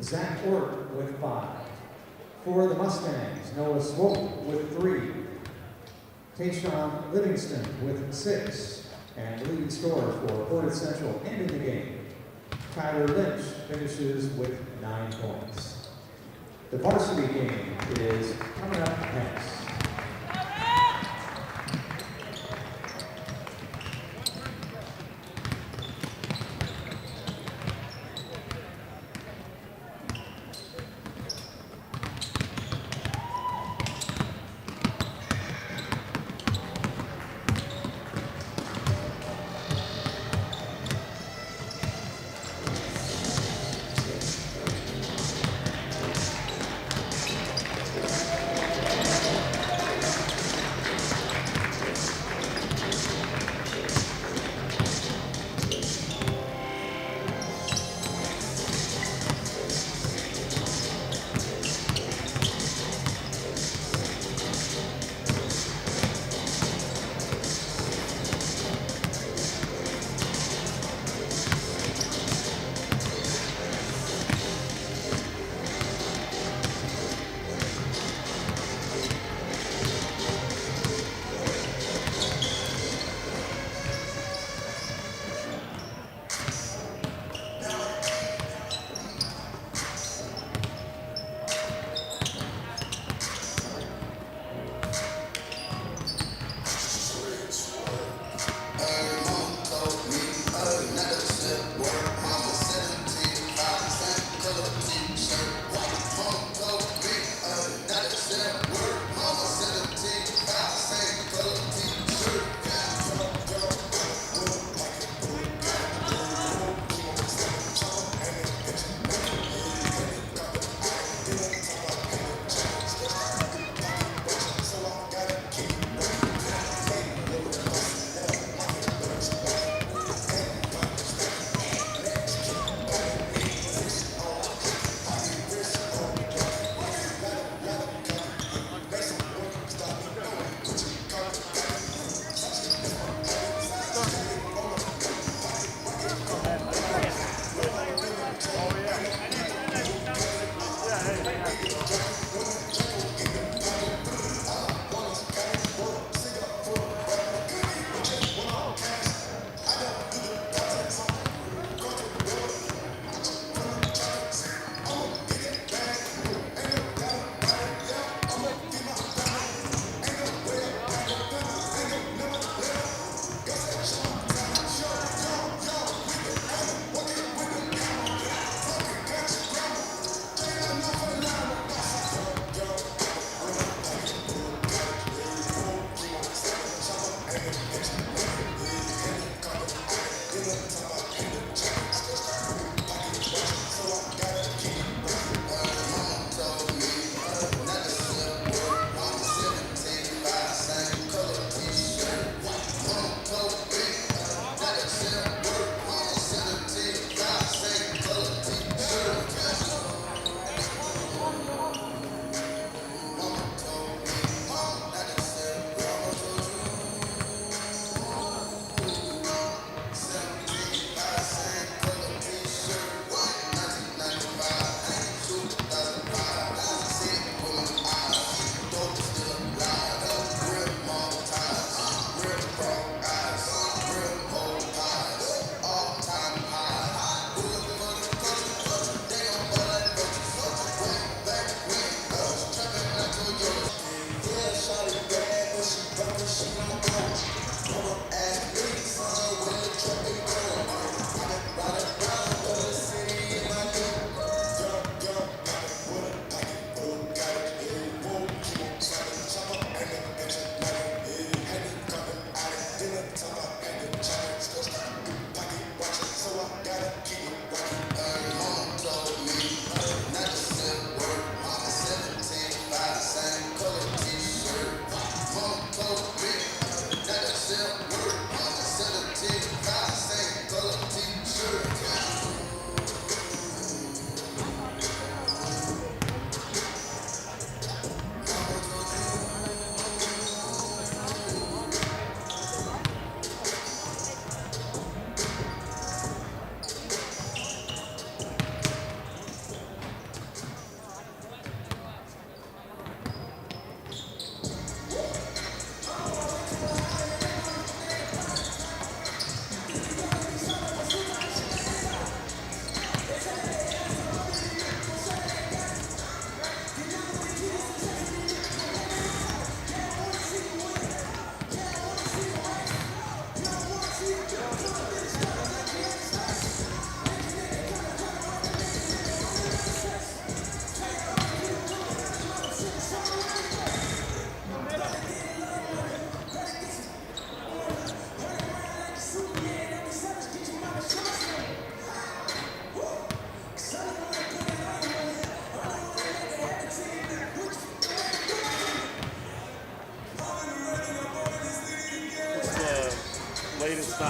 Zach Orr with 5. For the Mustangs, Noah Swope with 3. Tayshawn Livingston with 6. And the leading scorer for Portage Central ending the game, Tyler Lynch, finishes with 9 points. The varsity game is coming up next.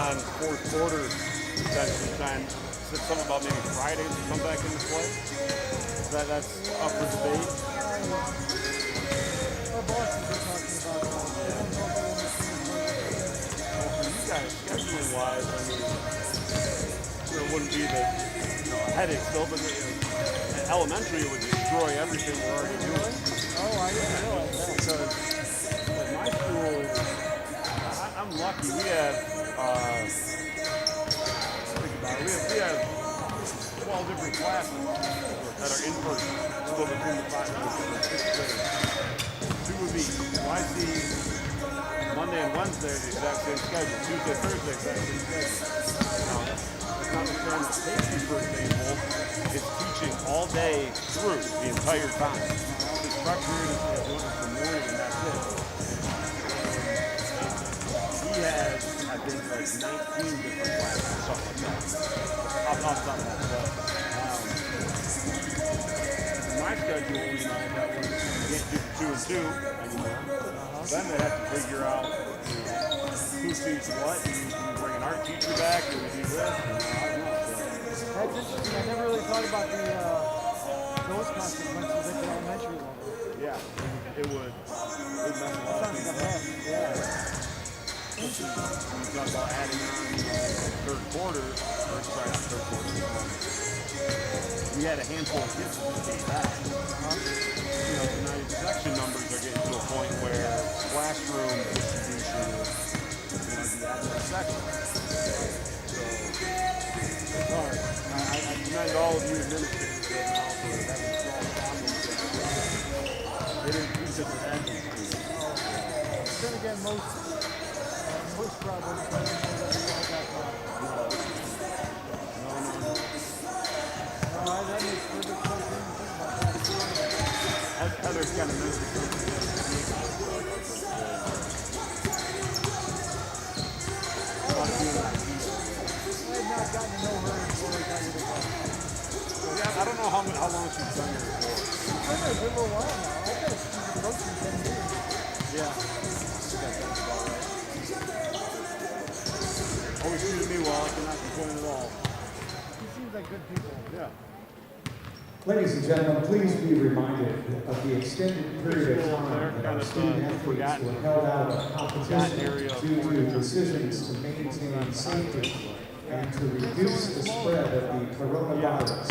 on fourth quarter, essentially trying to say something about maybe Friday to come back into play. That's up for debate. Our bosses are talking about that. They don't know if Well, for you guys, scheduling wise, I mean, there wouldn't be the headache still, but elementary it would destroy everything we're already doing. Oh, I didn't realize that. Because at my school, I'm lucky. We have, think about it, we have 12 different classes that are in person, split between the 5th and 6th grade. 2 would be, so I see Monday and Wednesday the exact same schedule, Tuesday, Thursday, exact same schedule. Now, that's not necessarily the safety, for example, is teaching all day through the entire time. The prep period is doing it from morning and that's it. He has, I think, like 19 different classes or something like that. Off the top of that. But, my schedule, that was, you can't do 2 and 2 anymore. Then they have to figure out, who sees what. Do you bring an art teacher back? Do we do this? I don't know. That's interesting. I never really thought about those consequences at the elementary level. Yeah, it would mess a lot of things up. Yeah. When you talk about adding on third quarter, we had a handful of kids that did that. So now your section numbers are getting to a point where classroom distribution is the actual section. So it's hard. I commend all of you administrators right now for having solved problems. It is easy to handle. Then again, most problems don't know that we all got problems. No, that makes perfect sense. Heather's kind of missed it. I've not gotten to know her until I got to the bus. Yeah, I don't know how long she's been here for. She's been there for a little while now. I bet she's approaching 10 years. Yeah. Always treated me well. I cannot complain at all. She seems like good people. Yeah. Ladies and gentlemen, please be reminded of the extended period of time that our student athletes were held out of competition due to decisions to maintain safety and to reduce the spread of the coronavirus.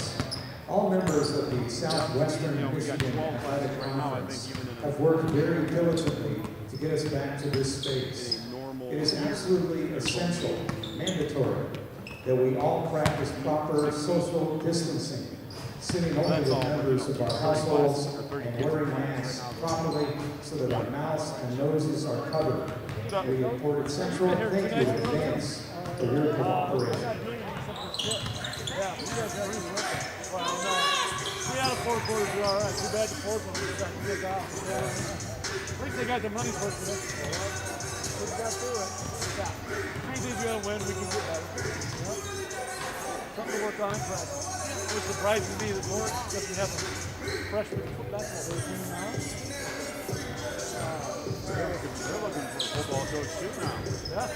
All members of the Southwestern Michigan Athletic Conference have worked very diligently to get us back to this space. It is absolutely essential, mandatory, that we all practice proper social distancing, sitting only with members of our households and wearing masks properly so that our mouths and noses are covered. We at Portage Central thank you in advance for your cooperation. Yeah, you guys are really working. Well, no. 3 out of 4 quarters are all right. Too bad the fourth one was starting to get off. At least they got their money's worth for this. We got through it. Yeah. 3 days we gotta win, we can get better. Yep. Something to work on in practice. It surprises me that Lawrence doesn't have a freshman basketball team now. They're looking for a football coach too now. Yeah.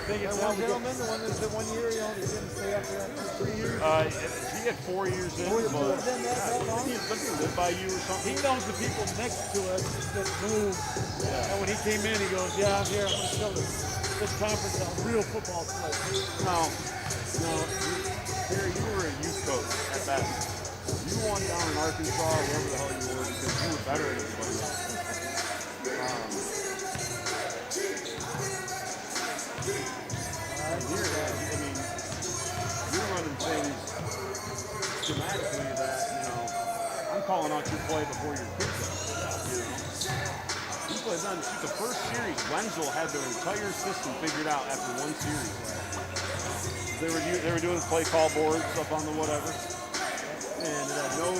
Think it's one gentleman, the one that's at 1 year, he didn't stay after that for 3 years. He had 4 years in, but he lived by you or something. He knows the people next to us that move. Yeah. And when he came in, he goes, yeah, I'm here, I'm going to show this conference a real football place. No, Terry, you were a youth coach at best. You won down in Arkansas, wherever the hell you were, because you were better than everybody else. Here, I mean, you're running things schematically that, I'm calling out your play before your kids are. You played on the first series. Wenzel had their entire system figured out after 1 series. They were doing play call boards up on the whatever, and there was no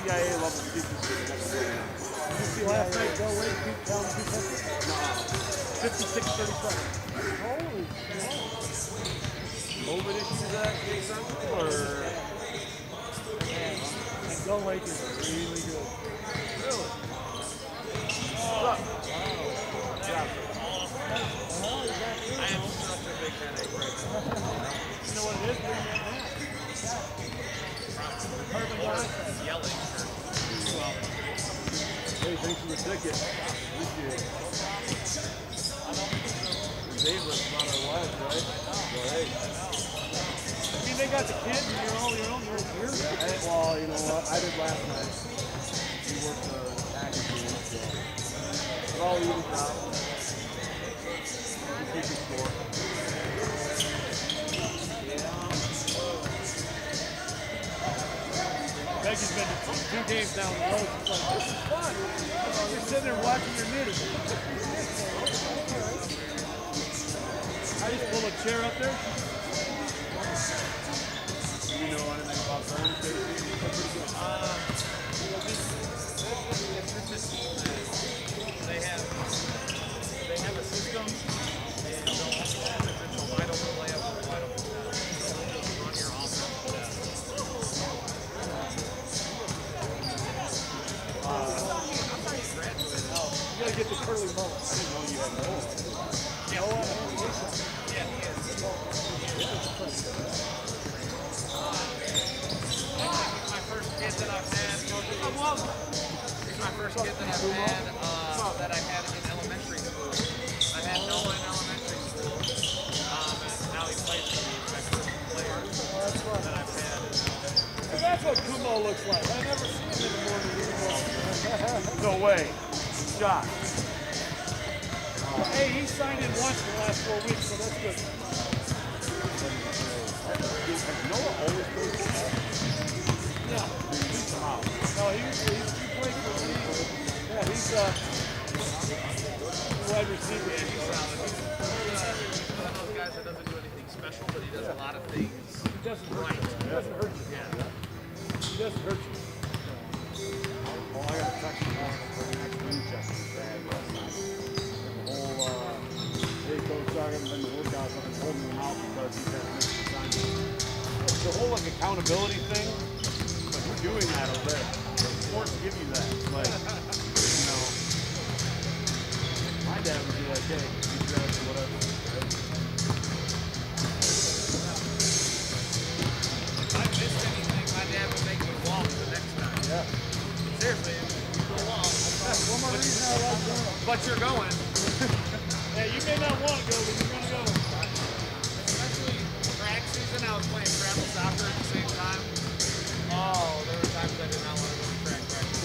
CIA level secrecy. You see last night, Bill Wade beat down 56-37. Holy shit. COVID issues that make sense? Or And Bill Wade is really good. really? Wow. Yeah. Well, he's got You know what it is? Carbon dioxide. Yelling. Hey, thanks for the ticket. Appreciate it. Dave lives about our lives, right? So, hey. I mean, they got the kids and you're all your own little beer. Well, you know what? I did last night. We worked the packaging, so. But I'll eat it out. Keep it short. Becky's been to 2 games down the road. She's like, this is fun. You're sitting there watching your knitting. I just pull a chair up there. Do you know anything about them? They have a system, and they'll also have if it's a wide open layup or a wide open pass. So they'll just run your offense to that. You gotta get the curly mullet. I didn't know you had those. Yeah, he is. He's my first kid that I've had. He's my first kid that I've had in elementary school. I had Noah in elementary school, and now he plays for me. He's my first player that I've had. And that's what Kumo looks like. I never seen him in the morning anymore. No way. Shot. Hey, he signed in once in the last 4 weeks, so that's good. Noah always plays for us. Yeah. No, he played for me. Yeah, he's wide receiver. Yeah, he's solid. He's one of those guys that doesn't do anything special, but he does a lot of things He doesn't hurt right. you. He doesn't hurt you. Yeah. He doesn't hurt you. Well, I got a text from one for the next Winchester dad last night. The whole, hey, Coach, I haven't been to workouts. I've been holding him out because he's had missed assignments. The whole, like, accountability thing, like, we're doing that over there. The sports give you that. Like, you know, my dad would be like, hey, you grab it, whatever. Right? If I missed anything, my dad would make me walk the next time. Yeah. Seriously, you go walk. One more reason I like going. But you're going. Hey, you may not want to go, but you're going to go. Especially track season, I was playing travel soccer at the same time. Oh, there were times I did not want to go to track practice.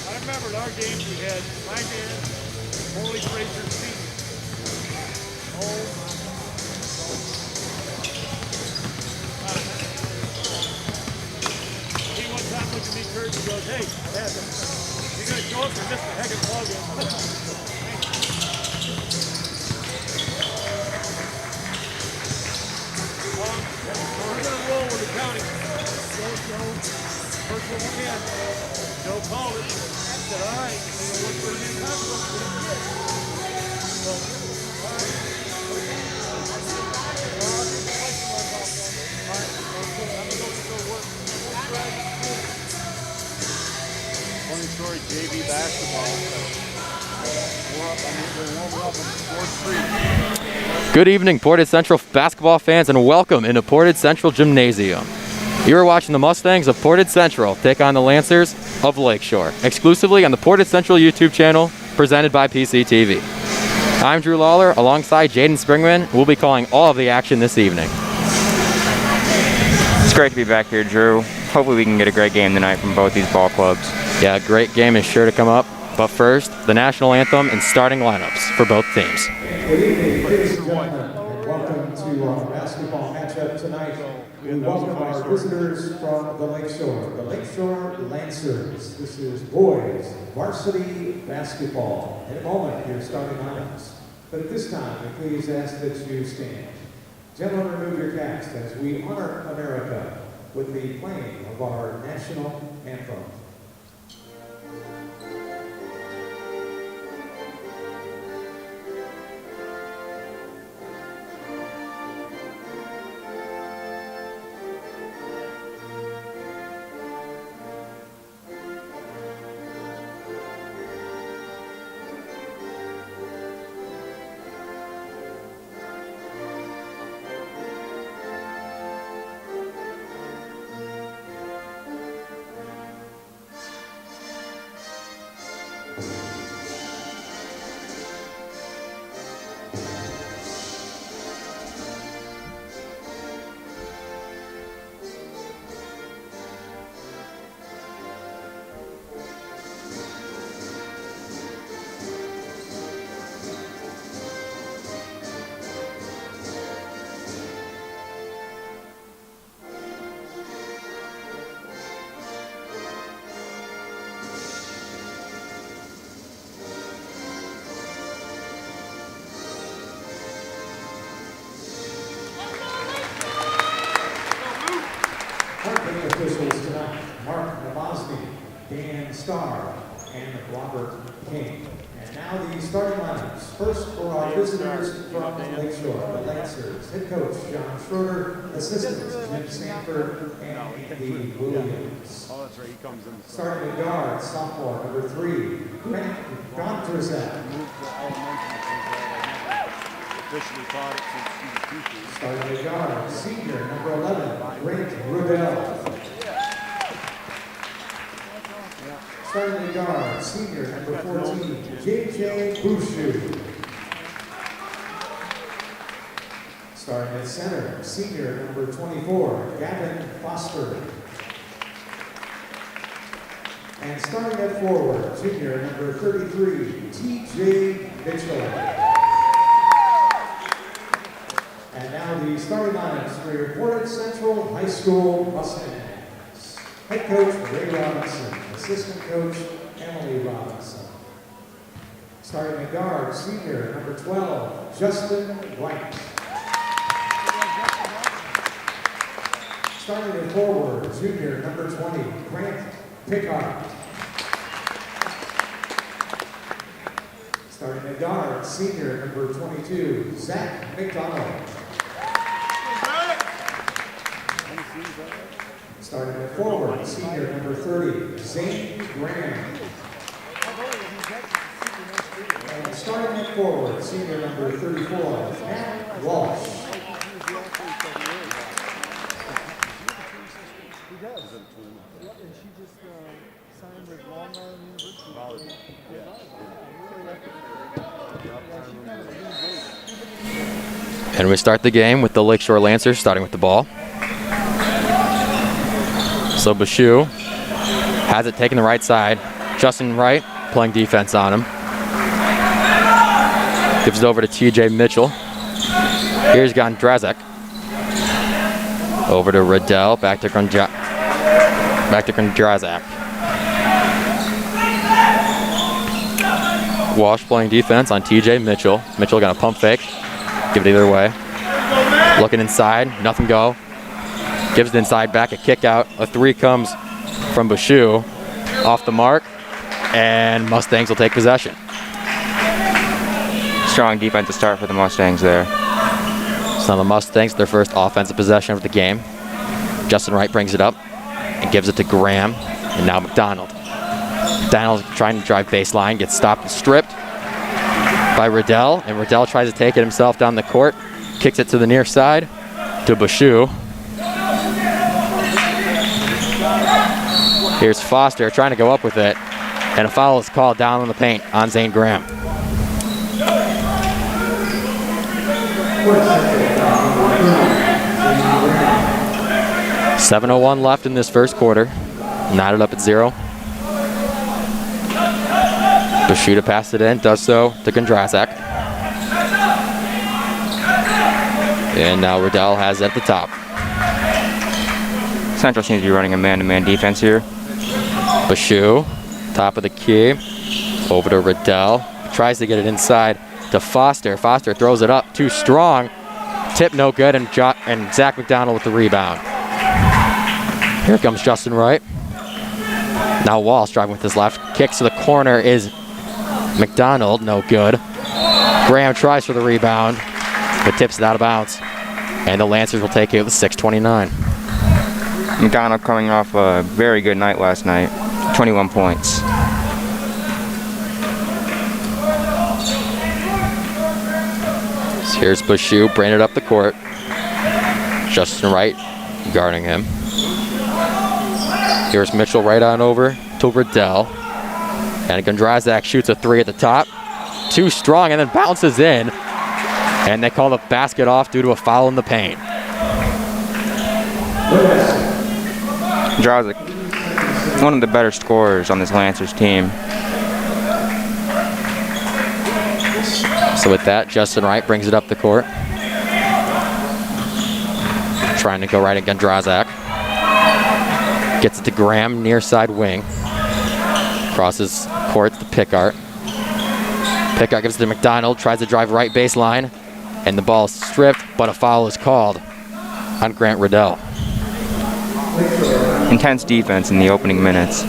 I remember at our games we had my dad, Morley Fraser Sr. Oh my God. He one time looked at me, Kurt, and goes, hey, I have him. You gonna show us or just a heck of a plug in? We're gonna roll with the county. Go. First one we can. Joe called it. I said, all right. We're going to look for a new hospital. So, all right. Funny story, JV basketball. We're warming up on Sports 3. Good evening, Portage Central basketball fans, and welcome into Portage Central Gymnasium. You are watching the Mustangs of Portage Central take on the Lancers of Lakeshore, exclusively on the Portage Central YouTube channel, presented by PCTV. I'm Drew Lawler, alongside Jaden Springman, who will be calling all of the action this evening. It's great to be back here, Drew. Hopefully we can get a great game tonight from both these ball clubs. Yeah, a great game is sure to come up, but first, the national anthem and starting lineups for both teams. Good evening, ladies and gentlemen, and welcome to our basketball matchup tonight. We welcome our visitors from the Lakeshore Lancers. This is boys varsity basketball. In a moment, your starting lineups. But at this time, we please ask that you stand. Gentlemen, remove your caps as we honor America with the playing of our national anthem. starting officials tonight, Mark Nabosny, Dan Starr, and Robert King. And now the starting lineups. First for our visitors from Lakeshore, the Lancers. Head coach John Schroeder, assistants Jim Sanford and Andy Williams. Oh, that's right. He comes in. Starting at guard, sophomore number 3, Grant Gonterzak. Officially taught it since she was teaching. Starting at guard, senior number 11, Grant Rubel. Starting at guard, senior number 14, J.J. Bouchou. Starting at center, senior number 24, Gavin Foster. And starting at forward, junior number 33, T.J. Mitchell. And now the starting lineups for your Portage Central High School Mustangs. Head coach Ray Robinson, assistant coach Emily Robinson. Starting at guard, senior number 12, Justin White. Starting at forward, junior number 20, Grant Pickard. Starting at guard, senior number 22, Zach McDonald. Starting at forward, senior number 30, Zane Graham. And starting at forward, senior number 34, Matt Walsh. And we start the game with the Lakeshore Lancers starting with the ball. So Bouchou has it taken the right side. Justin Wright playing defense on him. Gives it over to T.J. Mitchell. Here's Gondrazek. Over to Riddell. Back to Gondrazek. Walsh playing defense on T.J. Mitchell. Mitchell got a pump fake. Give it either way. Looking inside. Nothing go. Gives it inside back, a kick out. A 3 comes from Bouchou. Off the mark. And Mustangs will take possession. Strong defensive start for the Mustangs there. So the Mustangs, their first offensive possession of the game. Justin Wright brings it up and gives it to Graham. And now McDonald. McDonald trying to drive baseline, gets stopped and stripped by Riddell. And Riddell tries to take it himself down the court. Kicks it to the near side to Bouchou. Here's Foster trying to go up with it. And a foul is called down in the paint on Zane Graham. 7:01 left in this first quarter. Knotted up at 0. Bouchou to pass it in, does so to Gondrazek. And now Riddell has it at the top. Central seems to be running a man-to-man defense here. Bouchou, top of the key, over to Riddell. Tries to get it inside to Foster. Foster throws it up, too strong. Tip no good, and Zach McDonald with the rebound. Here comes Justin Wright. Now Walsh driving with his left. Kicks to the corner is McDonald, no good. Graham tries for the rebound, but tips it out of bounds. And the Lancers will take it with 6:29. McDonald coming off a very good night last night. 21 points. So here's Bouchou bringing it up the court. Justin Wright guarding him. Here's Mitchell right on over to Riddell. And Gondrazek shoots a 3 at the top. Too strong and then bounces in. And they call the basket off due to a foul in the paint. Gondrazek, one of the better scorers on this Lancers team. So with that, Justin Wright brings it up the court. Trying to go right at Gondrazek. Gets it to Graham, near side wing. Crosses court to Pickard. Pickard gives it to McDonald, tries to drive right baseline, and the ball is stripped, but a foul is called on Grant Riddell. intense defense in the opening minutes.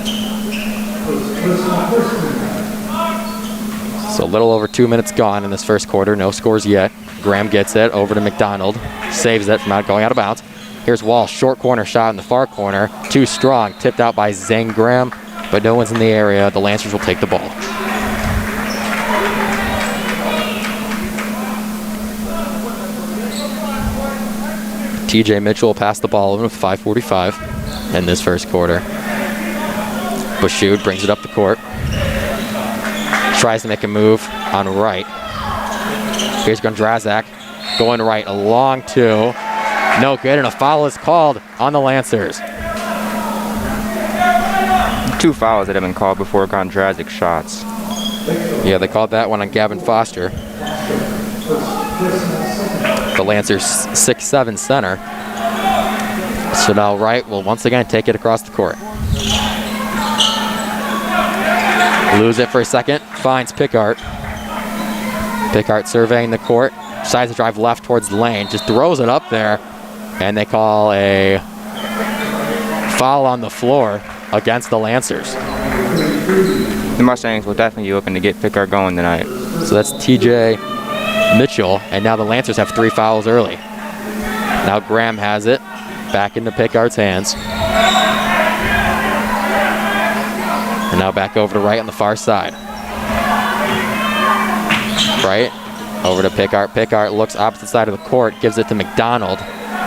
So a little over 2 minutes gone in this first quarter. No scores yet. Graham gets it over to McDonald. Saves it from going out of bounds. Here's Walsh. Short corner shot in the far corner. Too strong. Tipped out by Zane Graham. But no one's in the area. The Lancers will take the ball. TJ Mitchell will pass the ball in with 5:45 in this first quarter. Bashoud brings it up the court. Tries to make a move on right. Here's Gondrazak going right, a long two. No good, and a foul is called on the Lancers. 2 fouls that have been called before Gondrazic shots. Yeah, they called that one on Gavin Foster. The Lancers 6'7" center. So now Wright will once again take it across the court. Lose it for a second, finds Pickart. Pickart surveying the court, decides to drive left towards the lane, just throws it up there, and they call a foul on the floor against the Lancers. The Mustangs will definitely be looking to get Pickart going tonight. So that's TJ Mitchell, and now the Lancers have 3 fouls early. Now Graham has it, back into Pickart's hands. And now back over to Wright on the far side. Wright over to Pickart. Pickart looks opposite side of the court, gives it to McDonald.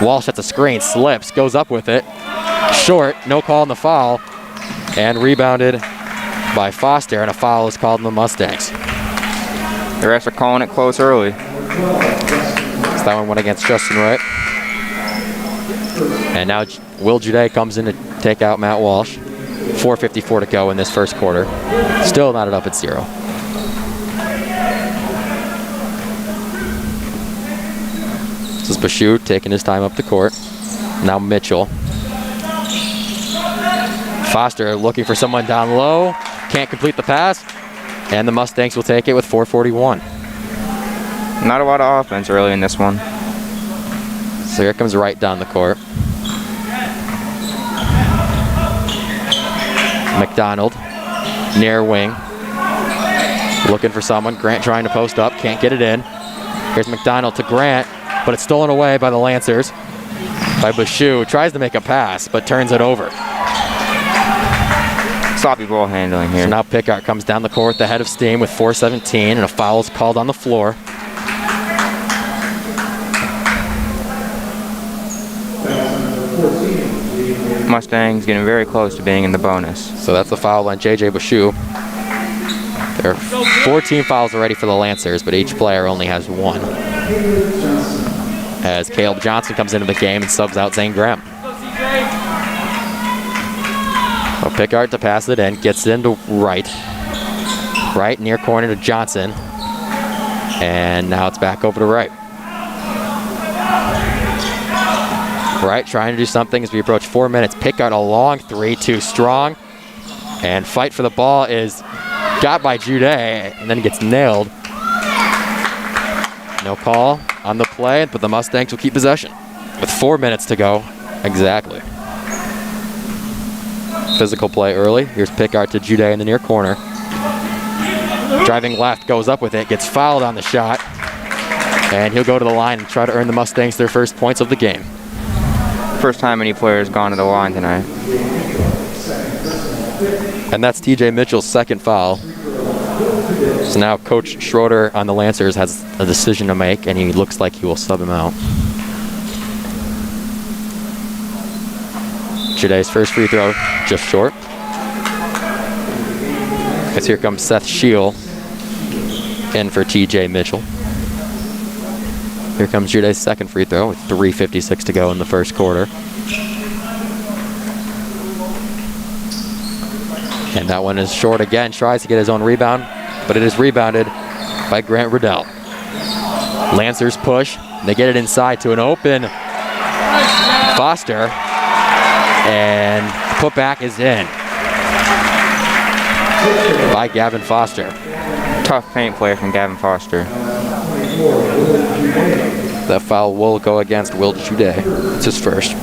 Walsh at the screen, slips, goes up with it. Short, no call on the foul, and rebounded by Foster, and a foul is called on the Mustangs. The refs are calling it close early. So that one went against Justin Wright. And now Will Jude comes in to take out Matt Walsh. 4:54 to go in this first quarter. Still knotted up at 0. This is Bashoud taking his time up the court. Now Mitchell. Foster looking for someone down low. Can't complete the pass. And the Mustangs will take it with 4:41. Not a lot of offense early in this one. So here comes Wright down the court. McDonald, near wing. Looking for someone. Grant trying to post up. Can't get it in. Here's McDonald to Grant, but it's stolen away by the Lancers. By Bashoud. Tries to make a pass, but turns it over. Sloppy ball handling here. So now Pickart comes down the court with the head of steam with 4:17, and a foul is called on the floor. Mustangs getting very close to being in the bonus. So that's the foul on J.J. Bashoud. There are 14 fouls already for the Lancers, but each player only has 1. As Caleb Johnson comes into the game and subs out Zane Graham. So Pickart to pass it in, gets it into Wright. Wright near corner to Johnson. And now it's back over to Wright. Wright trying to do something as we approach 4 minutes. Pickart a long 3, too strong. And fight for the ball is got by Jude, and then gets nailed. No call on the play, but the Mustangs will keep possession with 4 minutes to go. Exactly. Physical play early. Here's Pickart to Jude in the near corner. Driving left, goes up with it, gets fouled on the shot. And he'll go to the line and try to earn the Mustangs their first points of the game. First time any player has gone to the line tonight. And that's TJ Mitchell's second foul. So now Coach Schroeder on the Lancers has a decision to make, and he looks like he will sub him out. Jude's first free throw just short. As here comes Seth Scheel in for TJ Mitchell. Here comes Jude's second free throw with 3:56 to go in the first quarter. And that one is short again. Tries to get his own rebound, but it is rebounded by Grant Riddell. Lancers push. They get it inside to an open Foster. And putback is in by Gavin Foster. Tough paint play from Gavin Foster. That foul will go against Will Jude. It's his first.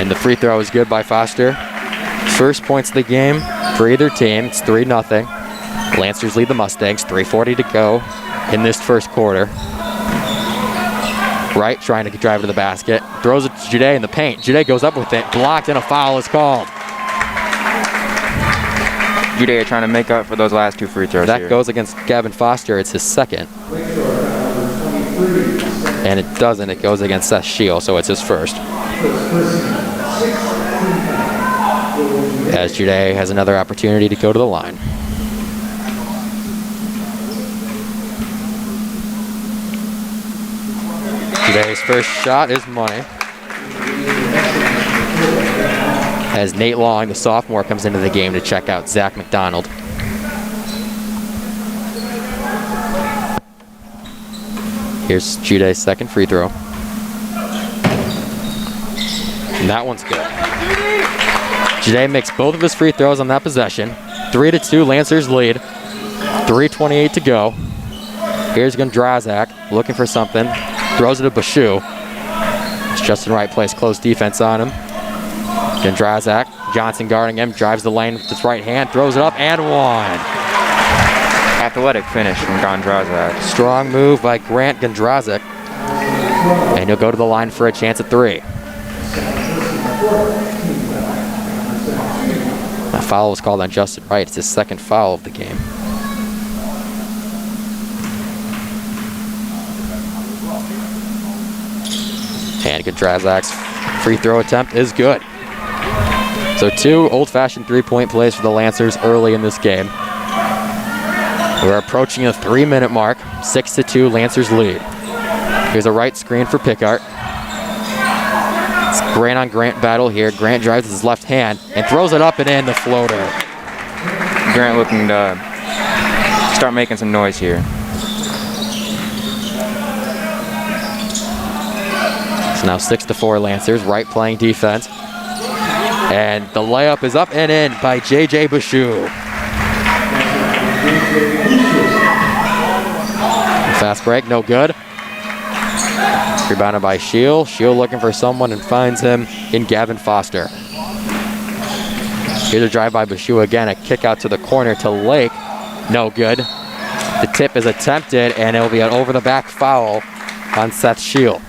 And the free throw is good by Foster. First points of the game for either team. It's 3-0. Lancers lead the Mustangs. 3:40 to go in this first quarter. Wright trying to drive to the basket. Throws it to Jude in the paint. Jude goes up with it. Blocked and a foul is called. Jude trying to make up for those last 2 free throws That here. goes against Gavin Foster. It's his second. And it doesn't. It goes against Seth Shield, so it's his first. As Jude has another opportunity to go to the line. Jude's first shot is money. As Nate Long, the sophomore, comes into the game to check out Zach McDonald. Here's Jude's second free throw. And that one's good. Jude makes both of his free throws on that possession. 3-2, Lancers lead. 3:28 to go. Here's Gondrazak looking for something. Throws it to Bashu. Justin Wright plays close defense on him. Gondrazak, Johnson guarding him, drives the lane with his right hand, throws it up, and one. Athletic finish from Gondrazak. Strong move by Grant Gondrazak. And he'll go to the line for a chance at 3. A foul was called on Justin Wright. It's his second foul of the game. And Gondrazak's free throw attempt is good. So 2 old-fashioned 3-point plays for the Lancers early in this game. We're approaching the 3-minute mark. 6-2, Lancers lead. Here's a right screen for Pickart. It's Grant on Grant battle here. Grant drives with his left hand and throws it up and in the floater. Grant looking to start making some noise here. So now 6-4 Lancers. Wright playing defense. And the layup is up and in by J.J. Bashu. Fast break, no good. Rebounded by Shield. Shield looking for someone and finds him in Gavin Foster. Here's a drive by Bashu again. A kick out to the corner to Lake. No good. The tip is attempted and it'll be an over the back foul on Seth Shield.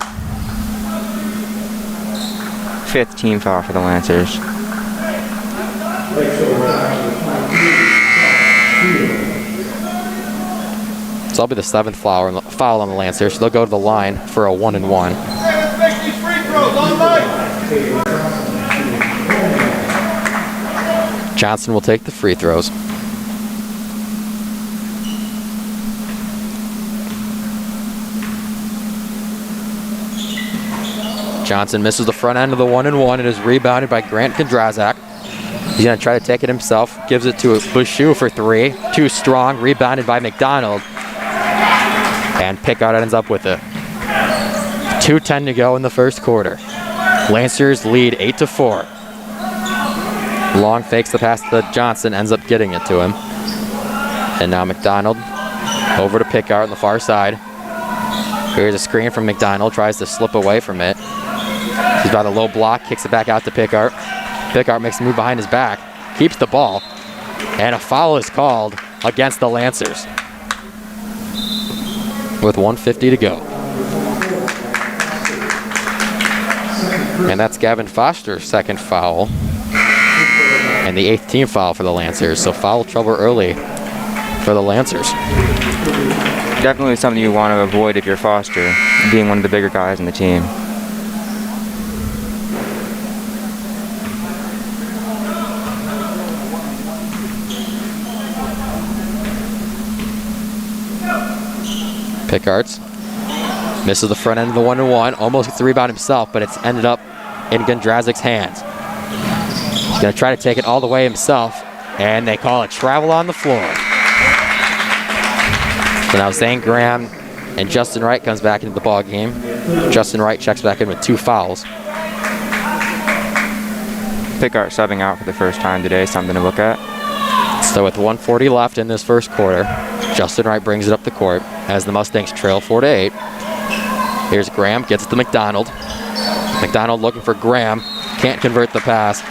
5th team foul for the Lancers. So that'll be the 7th foul on the Lancers. So they'll go to the line for a 1-and-1. Johnson will take the free throws. Johnson misses the front end of the 1-and-1 and is rebounded by Grant Gondrazak. He's going to try to take it himself. Gives it to Bashu for 3. Too strong. Rebounded by McDonald. And Pickard ends up with it. 2:10 to go in the first quarter. Lancers lead 8-4. Long fakes the pass to Johnson. Ends up getting it to him. And now McDonald over to Pickard on the far side. Here's a screen from McDonald. Tries to slip away from it. He's got a low block. Kicks it back out to Pickard. Pickard makes a move behind his back. Keeps the ball. And a foul is called against the Lancers. With 1:50 to go. And that's Gavin Foster's second foul. And the 8th team foul for the Lancers. So foul trouble early for the Lancers. Definitely something you want to avoid if you're Foster, being one of the bigger guys in the team. Pickards misses the front end of the 1-and-1. Almost gets the rebound himself, but it's ended up in Gondrazak's hands. He's going to try to take it all the way himself, and they call it travel on the floor. So now Zane Graham and Justin Wright comes back into the ball game. Justin Wright checks back in with 2 fouls. Pickard subbing out for the first time today, something to look at. So with 1:40 left in this first quarter, Justin Wright brings it up the court as the Mustangs trail 4-8. Here's Graham, gets it to McDonald. McDonald looking for Graham. can't convert the pass,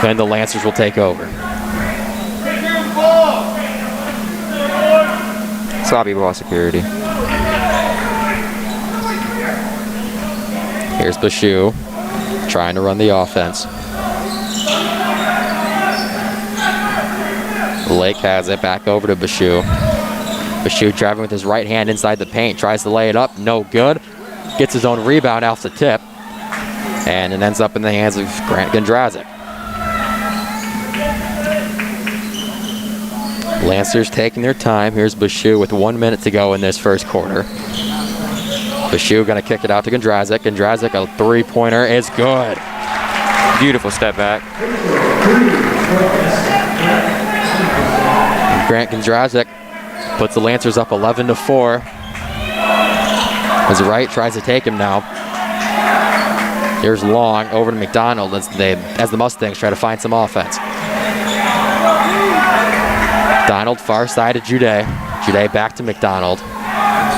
then the Lancers will take over. Sloppy ball security. Here's Bashu trying to run the offense. Lake has it back over to Bashu. Bashu driving with his right hand inside the paint, tries to lay it up, no good. Gets his own rebound off the tip, and it ends up in the hands of Grant Gondrazic. Lancers taking their time. Here's Bashu with 1 minute to go in this first quarter. Bashu gonna kick it out to Gondrazic. Gondrazic, a three-pointer is good. Beautiful step back. Grant Gondrazic puts the Lancers up 11-4. As Wright tries to take him now. Here's Long over to McDonald as the Mustangs try to find some offense. McDonald far side to Jude. Jude back to McDonald.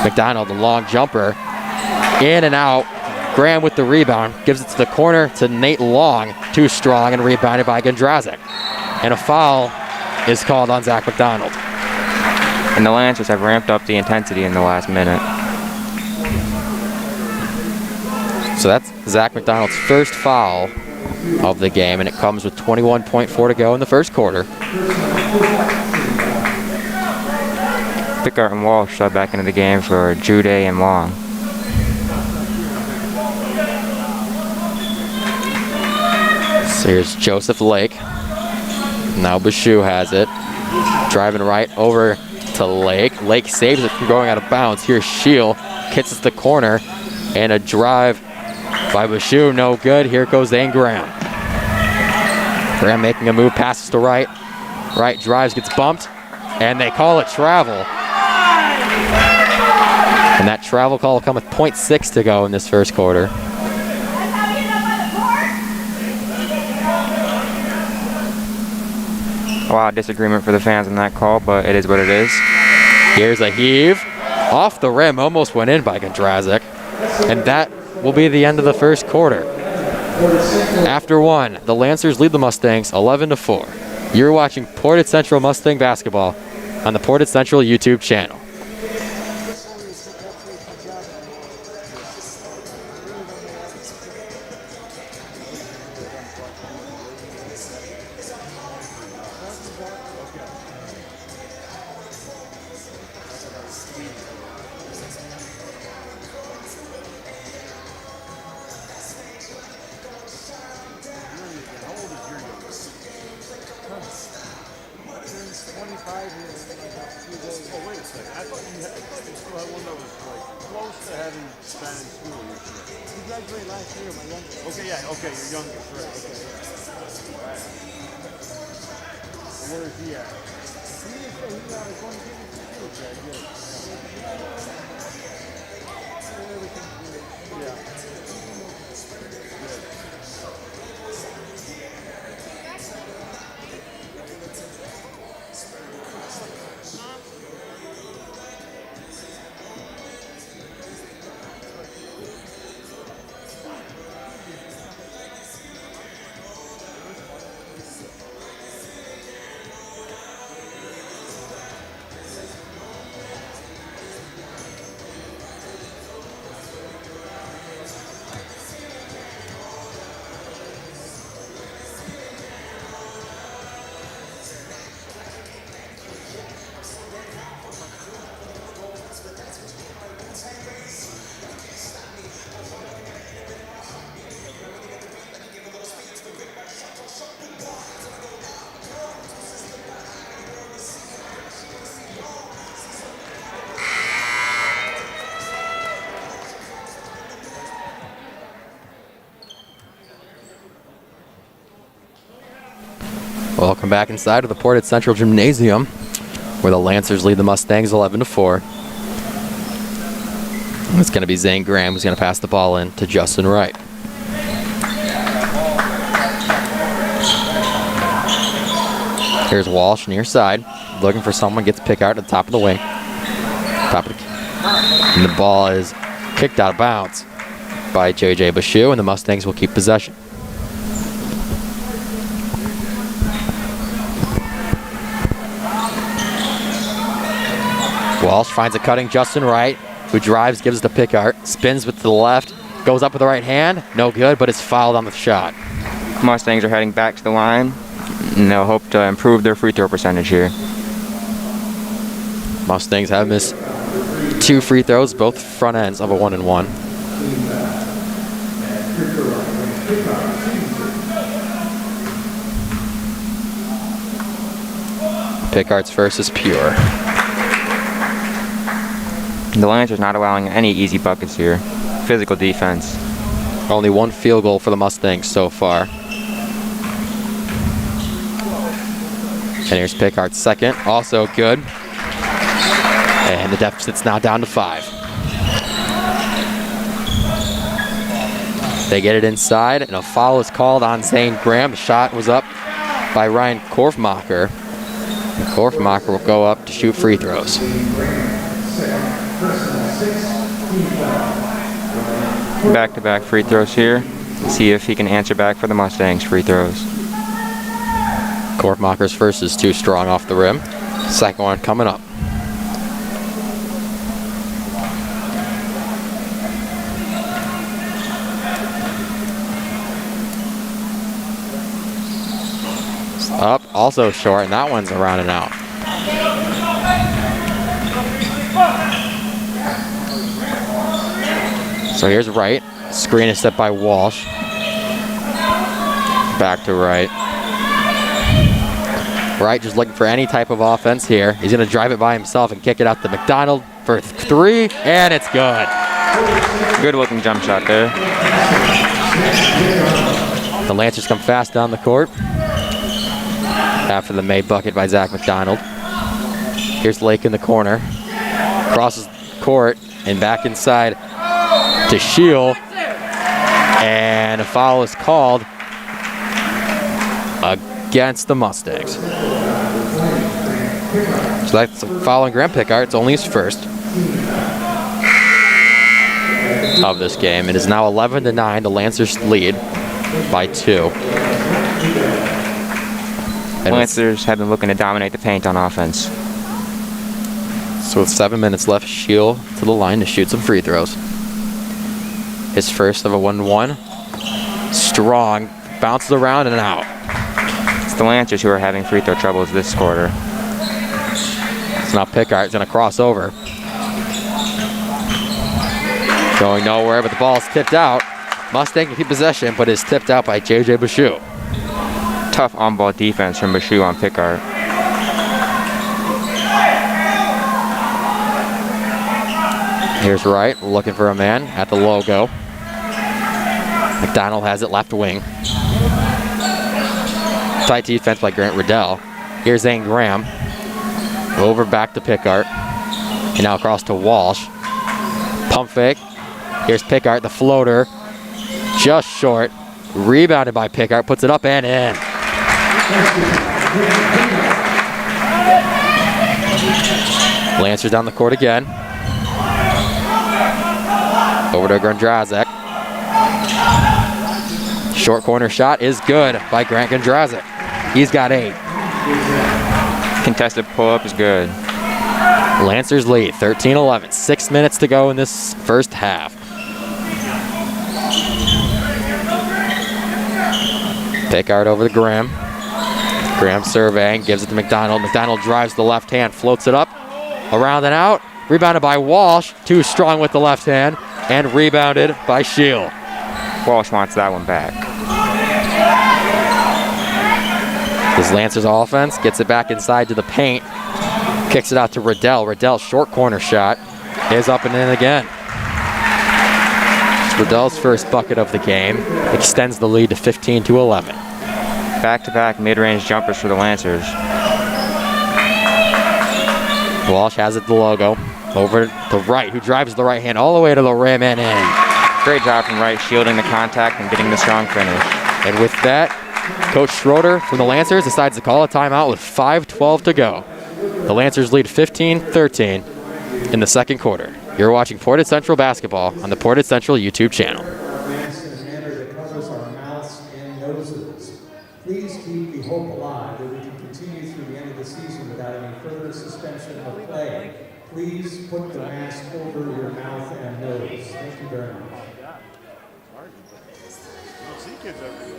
McDonald, a long jumper. In and out. Graham with the rebound. Gives it to the corner to Nate Long. Too strong and rebounded by Gondrazic. And a foul is called on Zach McDonald. And the Lancers have ramped up the intensity in the last minute. So that's Zach McDonald's first foul of the game, and it comes with 21.4 to go in the first quarter. Pickard and Walsh sub back into the game for Jude and Long. So here's Joseph Lake. Now Bashu has it. Driving right over to Lake. Lake saves it from going out of bounds. Here's Scheel. Hits it to the corner. And a drive by Bashu. No good. Here goes Zane Graham. Graham making a move. Passes to Wright. Wright drives, gets bumped. And they call it travel. And that travel call will come with 0.6 to go in this first quarter. A lot of disagreement for the fans on that call, but it is what it is. Here's a heave. Off the rim, almost went in by Gondrazic. And that will be the end of the first quarter. After one, the Lancers lead the Mustangs 11-4. You're watching Portage Central Mustang basketball on the Portage Central YouTube channel. Welcome back inside of the Portage Central Gymnasium, where the Lancers lead the Mustangs 11-4. It's going to be Zane Graham who's going to pass the ball in to Justin Wright. Here's Walsh near side, looking for someone, gets picked out at the top of the wing. And the ball is kicked out of bounds by J.J. Bashu, and the Mustangs will keep possession. Walsh finds a cutting Justin Wright, who drives, gives it to Pickard, spins with the left, goes up with the right hand, no good, but it's fouled on the shot. Mustangs are heading back to the line, and they'll hope to improve their free throw percentage here. Mustangs have missed 2 free throws, both front ends of a 1-and-1. Pickard's first is pure. The Lancers not allowing any easy buckets here. Physical defense. Only 1 field goal for the Mustangs so far. And here's Pickard's second, also good. And the deficit's now down to 5. They get it inside, and a foul is called on Zane Graham. The shot was up by Ryan Korfmacher. And Korfmacher will go up to shoot free throws. Back-to-back free throws here. See if he can answer back for the Mustangs free throws. Korfmacher's first is too strong off the rim. Second one coming up. Up, also short, and that one's around and out. So here's Wright. Screen is set by Walsh. Back to Wright. Wright just looking for any type of offense here. He's going to drive it by himself and kick it out to McDonald for 3, and it's good. Good looking jump shot there. The Lancers come fast down the court after the made bucket by Zach McDonald. Here's Lake in the corner. Crosses court and back inside to Shield. And a foul is called against the Mustangs. So that's a foul on Graham Pickard. It's only his first of this game. It is now 11-9. The Lancers lead by 2. The Lancers have been looking to dominate the paint on offense. So with 7 minutes left, Shield to the line to shoot some free throws. His first of a 1-1. Strong, bounces around and out. It's the Lancers who are having free throw troubles this quarter. So now Pickard's gonna cross over. Going nowhere, but the ball's tipped out. Mustang can keep possession, but is tipped out by J.J. Bashu. Tough on-ball defense from Bashu on Pickard. Here's Wright looking for a man at the logo. McDonald has it left wing. Tight defense by Grant Riddell. Here's Zane Graham. Over back to Pickard. And now across to Walsh. Pump fake. Here's Pickard, the floater. Just short. Rebounded by Pickard. Puts it up and in. Lancers down the court again. Over to Gondrazek. Short corner shot is good by Grant Gondrazek. He's got 8. Contested pull-up is good. Lancers lead 13-11. 6 minutes to go in this first half. Pickard over to Graham. Graham surveying, gives it to McDonald. McDonald drives the left hand, floats it up, around and out. Rebounded by Walsh, too strong with the left hand, and rebounded by Shield. Walsh wants that one back. This Lancers offense gets it back inside to the paint. Kicks it out to Riddell. Riddell's short corner shot is up and in again. It's Riddell's first bucket of the game. Extends the lead to 15-11. Back-to-back mid-range jumpers for the Lancers. Walsh has it the logo. Over to Wright, who drives the right hand all the way to the rim and in. Great job from Wright, shielding the contact and getting the strong finish. And with that, Coach Schroeder from the Lancers decides to call a timeout with 5:12 to go. The Lancers lead 15-13 in the second quarter. You're watching Portage Central basketball on the Portage Central YouTube channel. Mask in a manner that covers our mouths and noses. Please keep the hope alive that we can continue through the end of the season without any further suspension of play. Please please put the mask over your mouth and nose. Thank you very much. You don't see kids every day.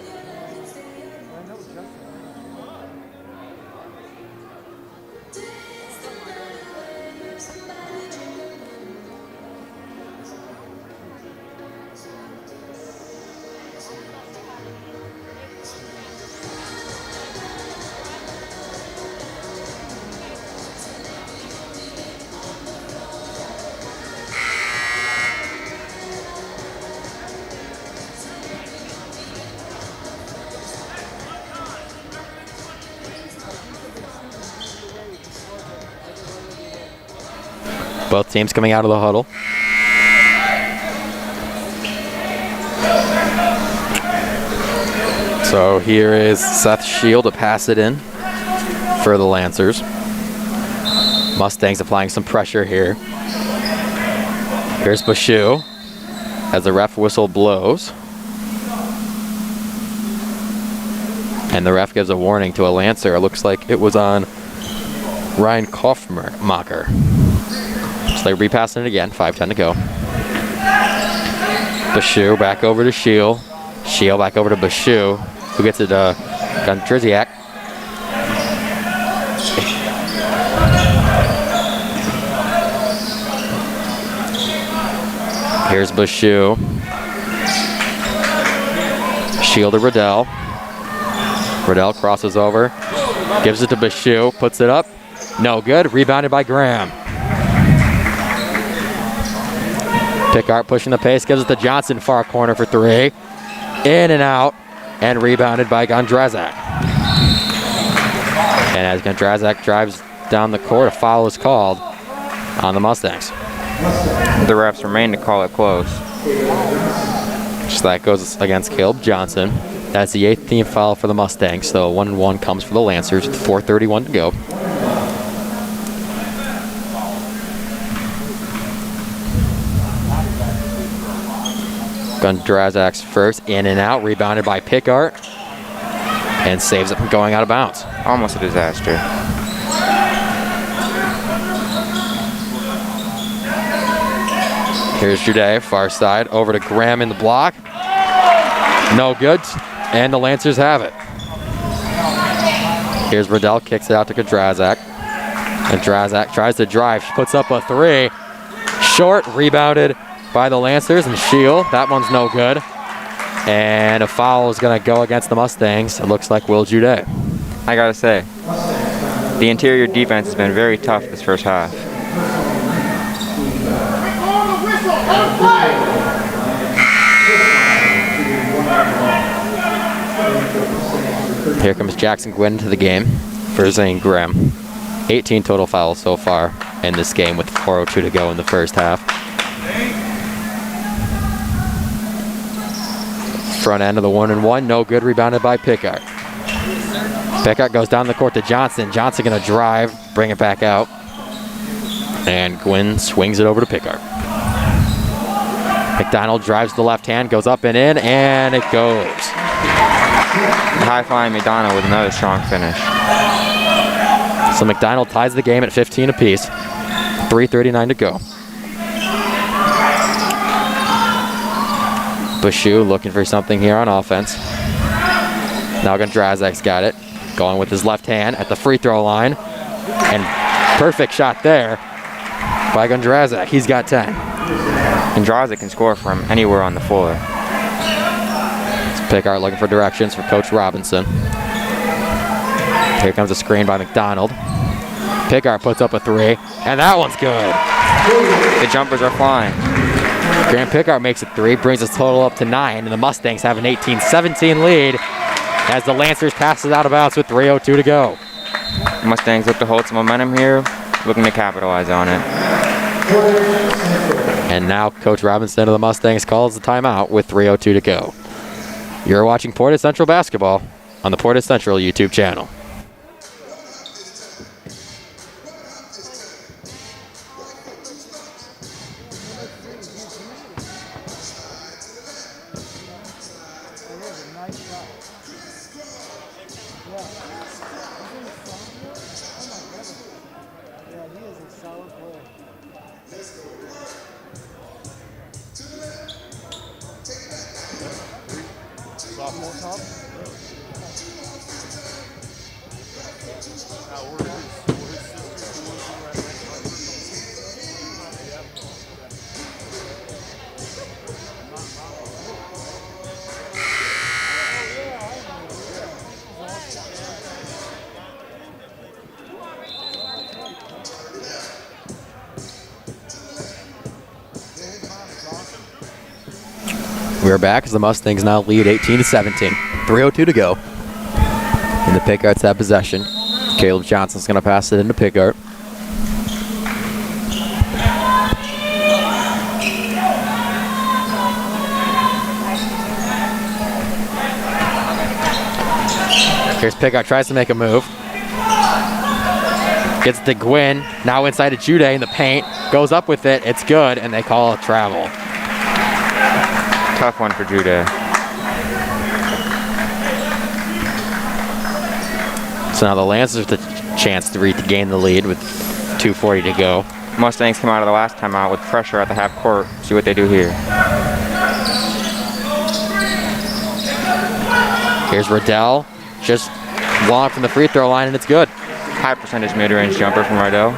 Both teams coming out of the huddle. So here is Seth Shield to pass it in for the Lancers. Mustangs applying some pressure here. Here's Bashu as the ref whistle blows. And the ref gives a warning to a Lancer. It looks like it was on Ryan Kaufmacher. So they're repassing it again, 5:10 to go. Bashu back over to Shield. Shield back over to Bashu, who gets it to Gondrziak. Here's Bashu. Shield to Riddell. Riddell crosses over, gives it to Bashu, puts it up. No good, rebounded by Graham. Pickard pushing the pace, gives it to Johnson, far corner for three. In and out, and rebounded by Gondrziak. And as Gondrziak drives down the court, a foul is called on the Mustangs. The refs remain to call it close. So that goes against Caleb Johnson. That's the 8th team foul for the Mustangs, so 1-1 comes for the Lancers with 4:31 to go. Gondrziak's first, in and out, rebounded by Pickard, and saves it from going out of bounds. Almost a disaster. Here's Jude, far side, over to Graham in the block. No good, and the Lancers have it. Here's Riddell, kicks it out to Gondrziak. Gondrziak tries to drive, she puts up a three. Short, rebounded by the Lancers, and Shield, that one's no good. And a foul is gonna go against the Mustangs. It looks like Will Jude. I gotta say, the interior defense has been very tough this first half. Here comes Jackson Gwynn to the game for Zane Graham. 18 total fouls so far in this game with 4:02 to go in the first half. Front end of the 1-and-1, no good, rebounded by Pickard. Pickard goes down the court to Johnson. Johnson gonna drive, bring it back out. And Gwynn swings it over to Pickard. McDonald drives the left hand, goes up and in, and it goes. High-flying McDonald with another strong finish. So McDonald ties the game at 15 apiece. 3:39 to go. Bashu looking for something here on offense. Now Gondrziak's got it. Going with his left hand at the free throw line. And perfect shot there by Gondrziak. He's got 10. Gondrziak can score from anywhere on the floor. It's Pickard looking for directions for Coach Robinson. Here comes a screen by McDonald. Pickard puts up a three, and that one's good. The jumpers are flying. Graham Pickard makes it three, brings his total up to 9, and the Mustangs have an 18-17 lead as the Lancers pass it out of bounds with 3:02 to go. Mustangs look to hold some momentum here, looking to capitalize on it. And now Coach Robinson of the Mustangs calls the timeout with 3:02 to go. You're watching Portage Central Basketball on the Portage Central YouTube channel. sophomore. Now we're his sisters, the ones who were at We're back as the Mustangs now lead 18-17. 3:02 to go. And the Pickards have possession. Caleb Johnson's going to pass it into Pickard. Here's Pickard, tries to make a move. Gets to Gwynn, now inside of Jude in the paint. Goes up with it, it's good, and they call it travel. Tough one for Jude. So now the Lancers have the chance to regain the lead with 2:40 to go. Mustangs came out of the last time out with pressure at the half court. See what they do here. Here's Riddell, just long from the free throw line, and it's good. High percentage mid-range jumper from Riddell.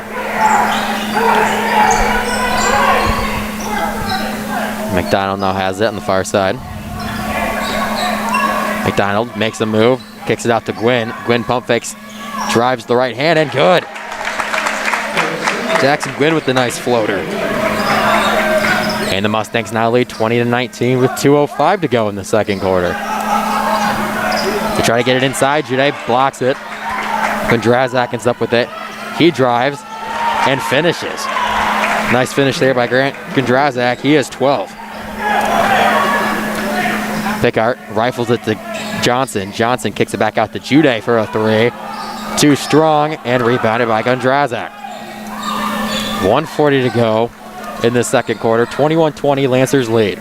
McDonald now has it on the far side. McDonald makes a move, kicks it out to Gwynn. Gwynn pump fakes, drives the right hand, and good. Jackson Gwynn with the nice floater. And the Mustangs now lead 20-19 with 2:05 to go in the second quarter. They try to get it inside, Jude blocks it. Kondrazak ends up with it. He drives and finishes. Nice finish there by Grant Kondrazak. He has 12. Pickard rifles it to Johnson. Johnson kicks it back out to Jude for a three. Too strong and rebounded by Kondrazak. 1:40 to go in the second quarter. 21-20 Lancers lead.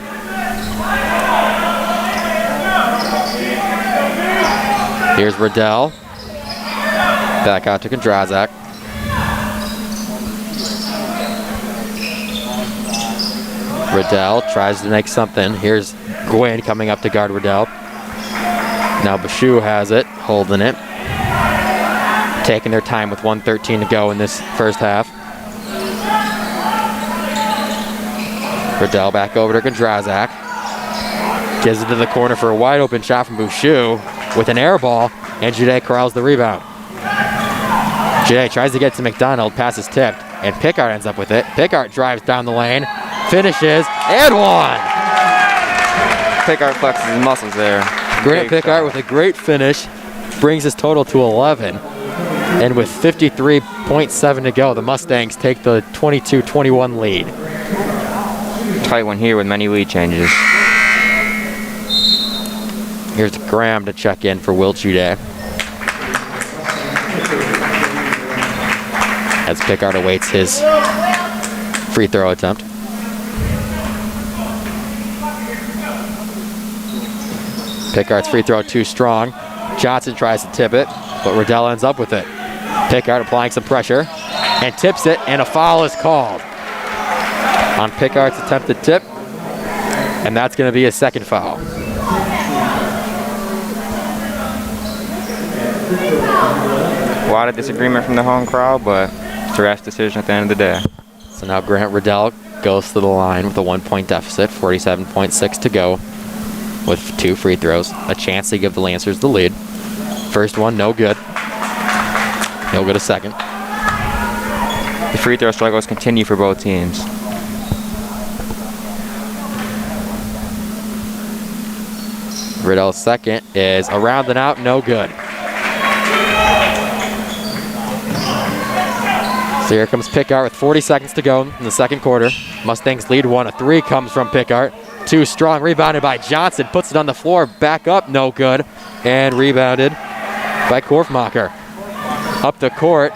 Here's Riddell. Back out to Kondrazak. Riddell tries to make something. Here's Gwynn coming up to guard Riddell. Now Bashu has it, holding it. Taking their time with 1:13 to go in this first half. Riddell back over to Kondrazak. Gives it to the corner for a wide open shot from Bashu with an air ball, and Jude corrals the rebound. Jude tries to get to McDonald, pass is tipped, and Pickard ends up with it. Pickard drives down the lane, finishes, and one! Pickard flexes his muscles there. Grant Pickard with a great finish, brings his total to 11. And with 53.7 to go, the Mustangs take the 22-21 lead. Tight one here with many lead changes. Here's Graham to check in for Will Jude. As Pickard awaits his free throw attempt. Pickard's free throw too strong. Johnson tries to tip it, but Riddell ends up with it. Pickard applying some pressure and tips it, and a foul is called on Pickard's attempted tip, and that's going to be a second foul. A lot of disagreement from the home crowd, but it's a rash decision at the end of the day. So now Grant Riddell goes to the line with a 1-point deficit, 47.6 to go with 2 free throws. A chance to give the Lancers the lead. First one, no good. He'll get a second. The free throw struggles continue for both teams. Riddell's second is around and out, no good. So here comes Pickard with 40 seconds to go in the second quarter. Mustangs lead one. A three comes from Pickard. Too strong, rebounded by Johnson. Puts it on the floor, back up, no good. And rebounded by Korfmacher. Up the court,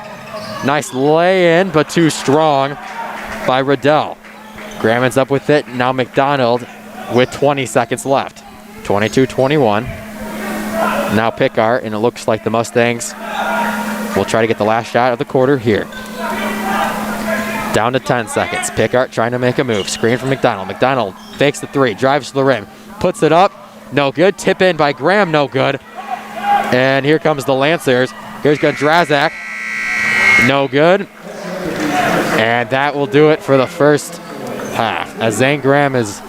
nice lay-in, but too strong by Riddell. Graham ends up with it. Now McDonald with 20 seconds left. 22-21. Now Pickard, and it looks like the Mustangs will try to get the last shot of the quarter here. Down to 10 seconds. Pickard trying to make a move. Screen from McDonald. McDonald fakes the three, drives to the rim, puts it up, No good. Tip in by Graham. No good. And here comes the Lancers. Here's got Drazak. No good. And that will do it for the first half, as Zane Graham is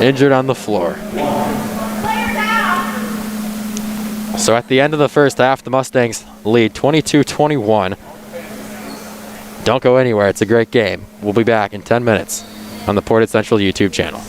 injured on the floor. So at the end of the first half, the Mustangs lead 22-21. Don't go anywhere. It's a great game. We'll be back in 10 minutes on the Portage Central YouTube channel.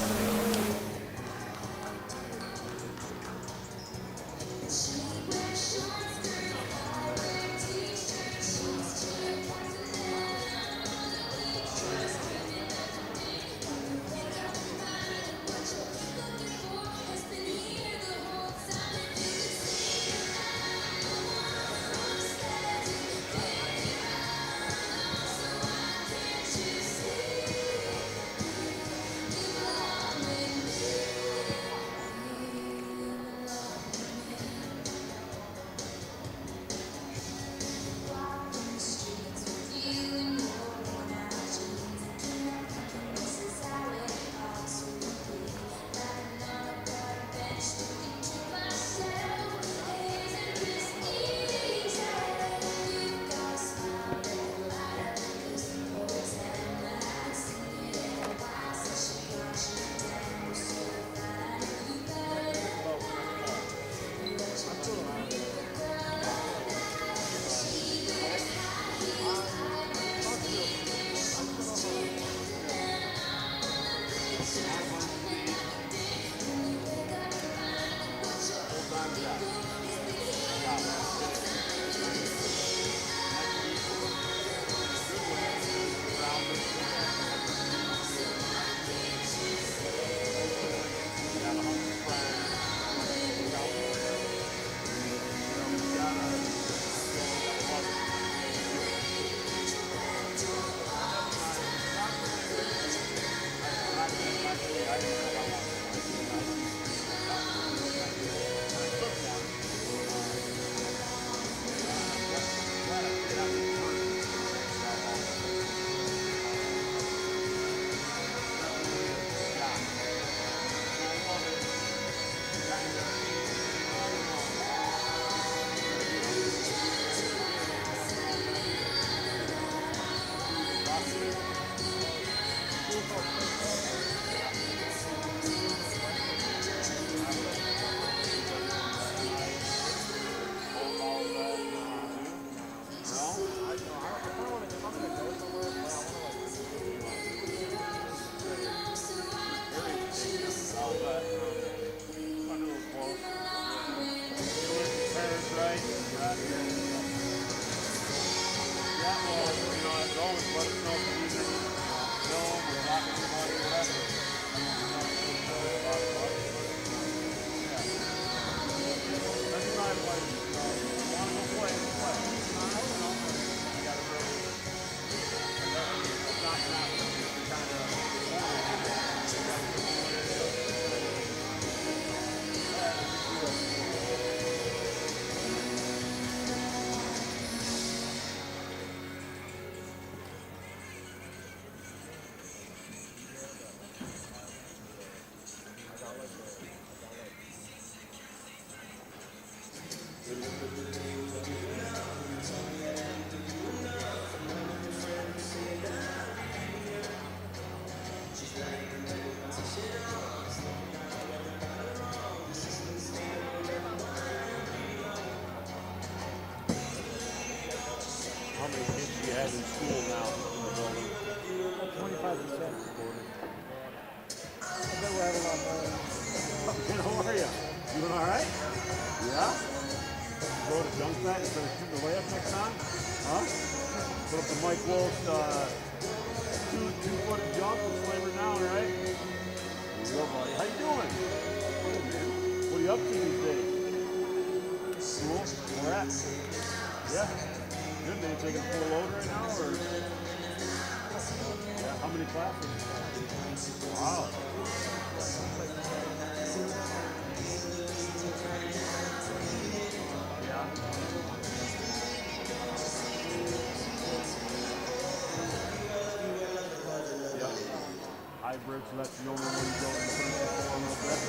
Hybrids, that's the only one you go in the first and foremost. That's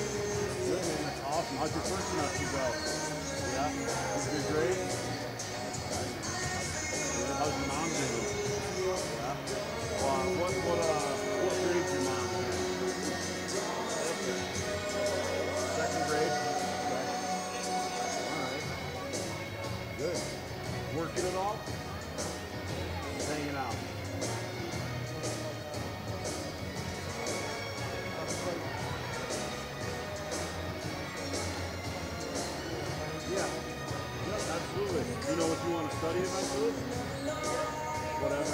good, man. That's awesome. How's your first semester go? Yeah? Is it great? Good. How's your mom doing? Yeah? What grade's your mom in? Second grade? Okay. Alright. Good. Working it all? Hanging out. Yeah. Yeah, absolutely. You know what you want to study eventually? Whatever.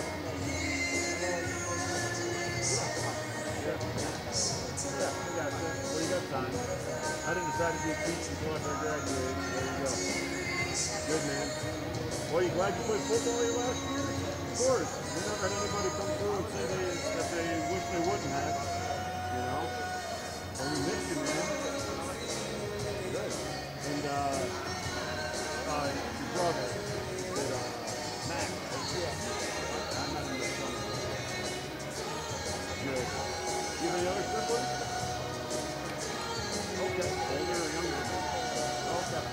Yeah. Yeah, I got you. Well, you got time. I didn't decide to be a teacher until after I graduated. There you go. Good, man. Well, you glad you played football your last year? Of course. We never had anybody come through and say that they wish they wouldn't have. You know? Well, we miss you, man. Good. And, your brother, did, Mac, I met him this summer. Good. You have any other siblings? Okay. Older or younger? Okay.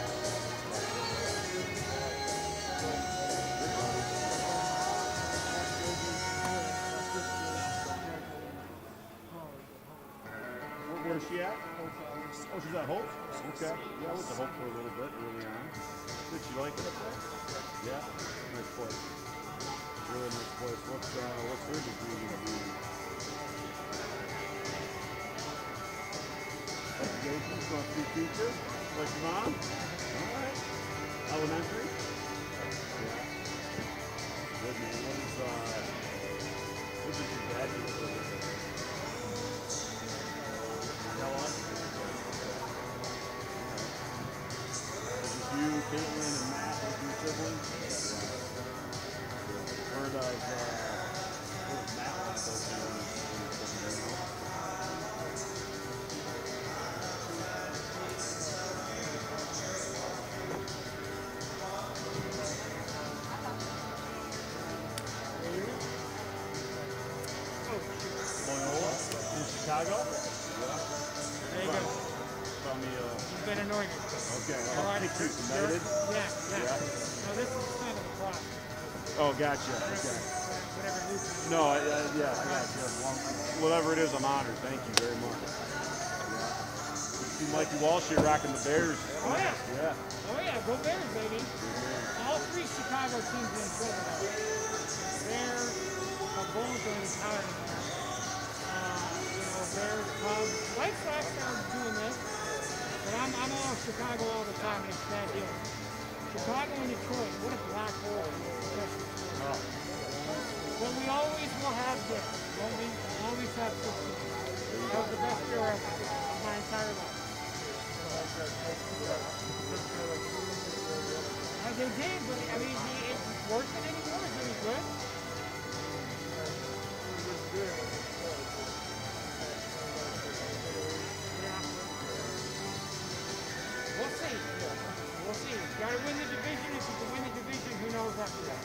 Where's she at? Oh, she's at Hope? Okay. Yeah, I went to Hope for a little bit early on. Did she like it up there? Yeah. Nice place. Really nice place. What's her degree going to be? Education, so a teacher? Like your mom? Alright. Elementary? Yeah. Good, man. What does your dad do for a living? How long? Is it you, Caitlin, and Matt, like your siblings? Where does Matt want to go to in his siblings, you know? Loyola in Chicago? Yeah. There you go. From the, You've been anointed. okay, All right. United? Yeah. Yeah. No, this is kind of a cross. Oh, gotcha. Okay. Whatever it is. No, yeah, I got you. Well, whatever it is, I'm honored. Thank you very much. Yeah. You seem like you Walsh here rocking the Bears. Oh, yeah. Yeah. Oh, yeah. Go Bears, baby. All three Chicago teams in trouble now. Bears, the Bulls are retired now. Bears, Cubs, White Sox are doing this. But I'm all Chicago all the time, and it's a bad deal. Chicago and Detroit, what a black hole. But we always will have this. Always have 16. That was the best year ever of my entire life. They did, but I mean, it's worse than anymore. Is it good? Yeah. We'll see. We'll see. Got to win the division. If you can win the division, who knows after that?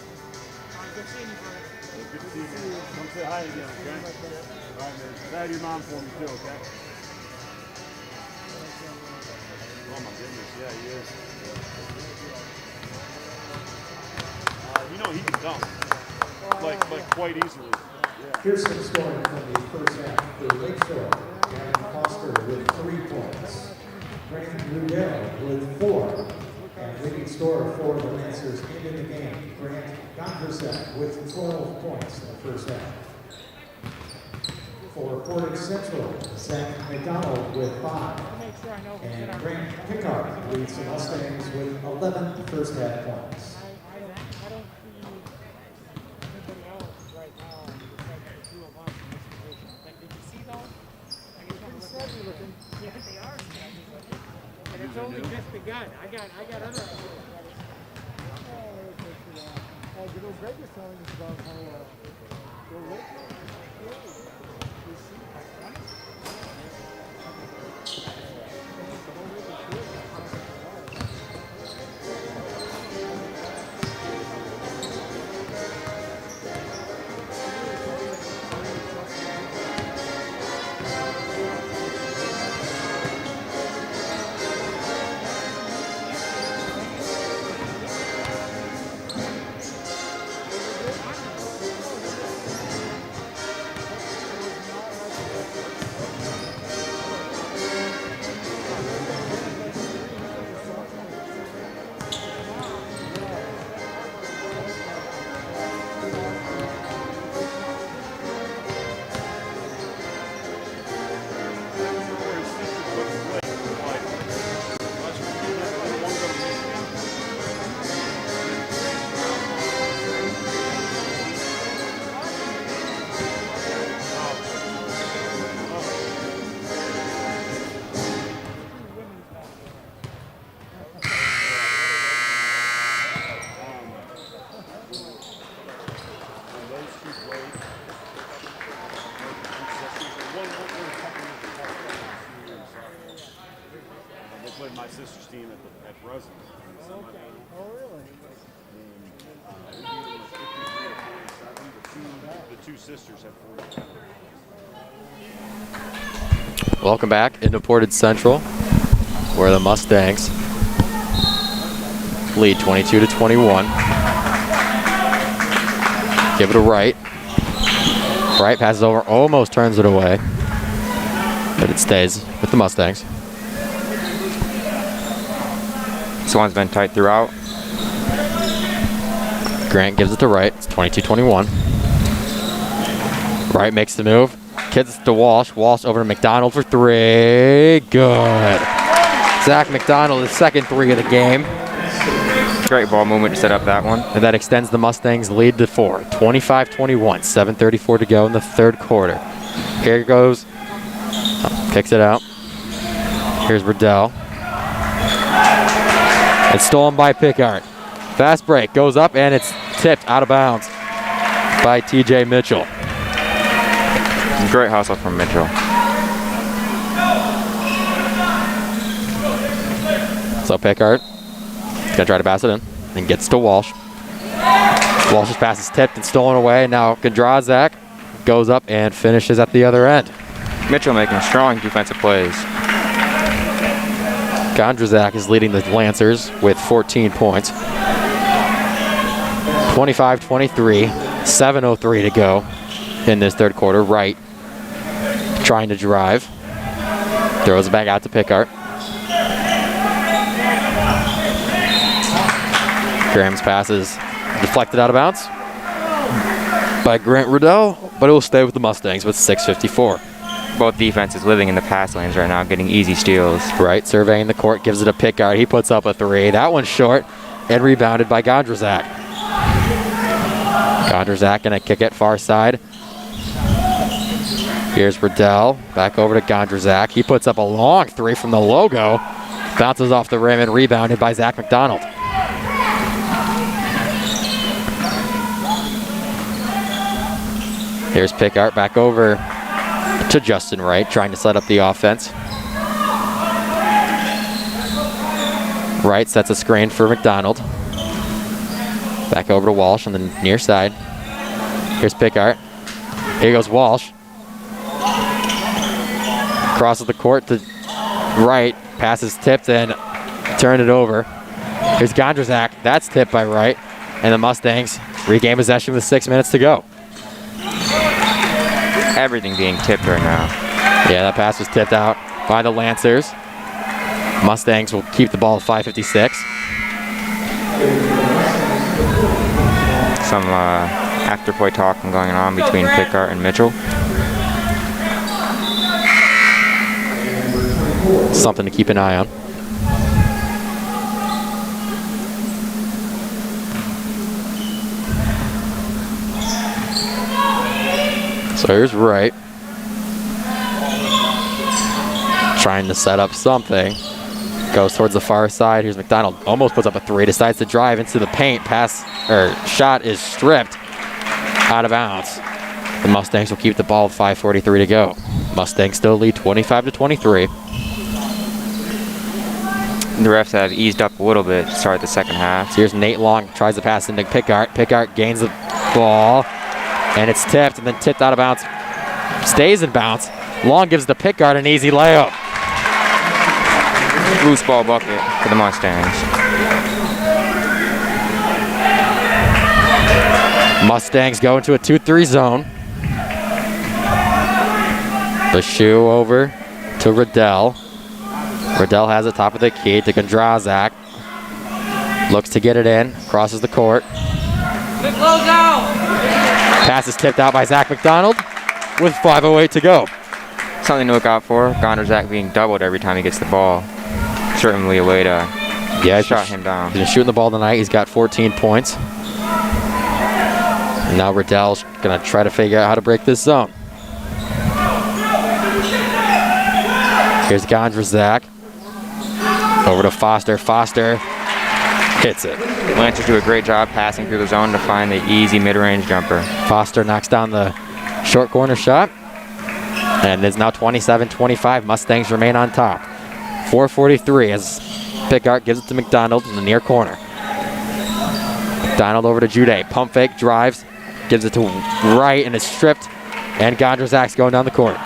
Good seeing you, brother. Good to see you. Come say hi again, okay? All right, man. Say hi to your mom for me, too, okay? Oh, my goodness. Yeah, he is. You know, he can dunk. Like quite easily. Yeah. Here's some scoring from the first half for Lakeshore. Gavin Foster with 3 points. Brandon Rudell with 4. And leading scorer for the Lancers into the game, Grant Gondreset with 12 points in the first half. For Portage Central, Zach McDonald with 5. And Grant Pickard leads the Mustangs with 11 first half points. I don't see anybody else right now besides the two of us in this position. Like, did you see those? Like, it's pretty steady looking. Yeah, they are steady looking. And it's only just begun. I got other ideas. You know, Greg was telling us about how the Lakeshore played my sister's team at Brussels. Okay. Oh, really? The two sisters have 47. Welcome back into Portage Central, where the Mustangs lead 22-21. Give it to Wright. Wright passes over, almost turns it away, but it stays with the Mustangs. This one's been tight throughout. Grant gives it to Wright. It's 22-21. Wright makes the move. Kicks it to Walsh. Walsh over to McDonald for three. Good. Zach McDonald, his second three of the game. Great ball movement to set up that one. And that extends the Mustangs' lead to 4. 25-21. 7:34 to go in the third quarter. Here goes. Kicks it out. Here's Riddell. It's stolen by Pickard. Fast break. Goes up and it's tipped out of bounds by TJ Mitchell. Great hustle from Mitchell. So Pickard is going to try to pass it in and gets to Walsh. Walsh's pass is tipped and stolen away. Now Gondrazak goes up and finishes at the other end. Mitchell making strong defensive plays. Gondrazak is leading the Lancers with 14 points. 25-23, 7:03 to go in this third quarter. Wright trying to drive. Throws it back out to Pickard. Graham's pass is deflected out of bounds by Grant Riddell, but it will stay with the Mustangs with 6:54. Both defenses living in the pass lanes right now, getting easy steals. Wright surveying the court, gives it a Pickard. He puts up a three. That one's short and rebounded by Gondrazak. Gondrazak gonna kick it far side. Here's Riddell, back over to Gondrazak. He puts up a long three from the logo. Bounces off the rim and rebounded by Zach McDonald. Here's Pickard back over to Justin Wright, trying to set up the offense. Wright sets a screen for McDonald. Back over to Walsh on the near side. Here's Pickard. Here goes Walsh. Crosses the court to Wright. Passes tipped and turn it over. Here's Gondrazak. That's tipped by Wright. And the Mustangs regain possession with 6 minutes to go. Everything being tipped right now. Yeah, that pass was tipped out by the Lancers. Mustangs will keep the ball at 5:56. Some after-play talking going on between Pickard and Mitchell. Something to keep an eye on. So here's Wright. Trying to set up something. Goes towards the far side. Here's McDonald. Almost puts up a three. Decides to drive into the paint. Shot is stripped out of bounds. The Mustangs will keep the ball with 5:43 to go. Mustangs still lead 25-23. The refs have eased up a little bit to start the second half. So here's Nate Long. Tries to pass into Pickard. Pickard gains the ball. And it's tipped and then tipped out of bounds. Stays in bounds. Long gives the Pickard an easy layup. Loose ball bucket for the Mustangs. Mustangs go into a 2-3 zone. The shoe over to Riddell. Riddell has it top of the key to Gondrazak. Looks to get it in. Crosses the court. Pass is tipped out by Zach McDonald with 5:08 to go. Something to look out for. Gondrazak being doubled every time he gets the ball. Certainly a way to shut him down. He's been shooting the ball tonight. He's got 14 points. And now Riddell's going to try to figure out how to break this zone. Here's Gondrazak. Over to Foster. Foster hits it. Lancers do a great job passing through the zone to find the easy mid-range jumper. Foster knocks down the short corner shot. And it's now 27-25. Mustangs remain on top. 4:43 as Pickard gives it to McDonald in the near corner. McDonald over to Jude. Pump fake, drives, gives it to right, and is stripped. And Gondrzak's going down the court.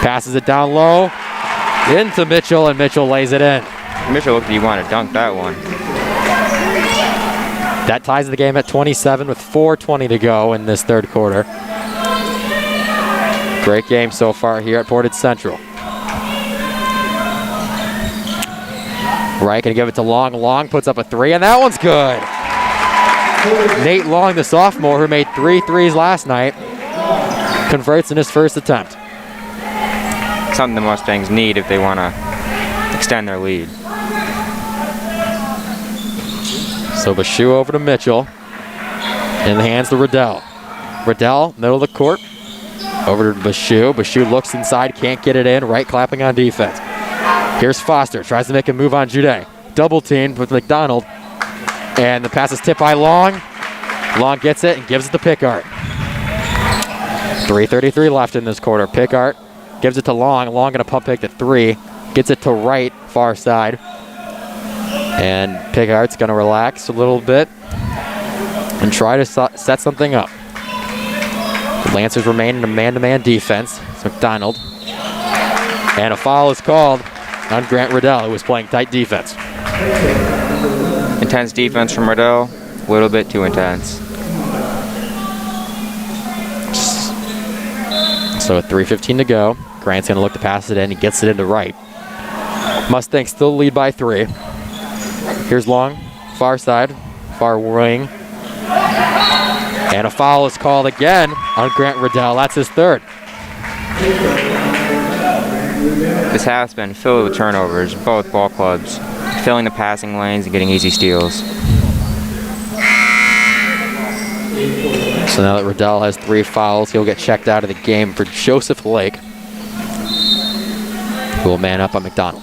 Passes it down low into Mitchell, and Mitchell lays it in. Mitchell looked like he wanted to dunk that one. That ties the game at 27 with 4:20 to go in this third quarter. Great game so far here at Portage Central. Wright gonna give it to Long. Long puts up a three, and that one's good. Nate Long, the sophomore who made 3 threes last night, converts in his first attempt. Something the Mustangs need if they want to extend their lead. So Bashu over to Mitchell. In the hands to Riddell. Riddell, middle of the court. Over to Bashu. Bashu looks inside, can't get it in. Wright clapping on defense. Here's Foster, tries to make a move on Jude. Double teamed with McDonald. And the pass is tipped by Long. Long gets it and gives it to Pickard. 3:33 left in this quarter. Pickard gives it to Long. Long gonna pump fake to three. Gets it to Wright, far side. And Pickard's gonna relax a little bit and try to set something up. The Lancers remain in a man-to-man defense. It's McDonald. And a foul is called on Grant Riddell, who was playing tight defense. Intense defense from Riddell, a little bit too intense. So with 3:15 to go, Grant's gonna look to pass it in. He gets it into Wright. Mustangs still lead by 3. Here's Long, far side, far wing. And a foul is called again on Grant Riddell. That's his third. This half's been filled with turnovers, both ball clubs, filling the passing lanes and getting easy steals. So now that Riddell has 3 fouls, he'll get checked out of the game for Joseph Lake, who will man up on McDonald.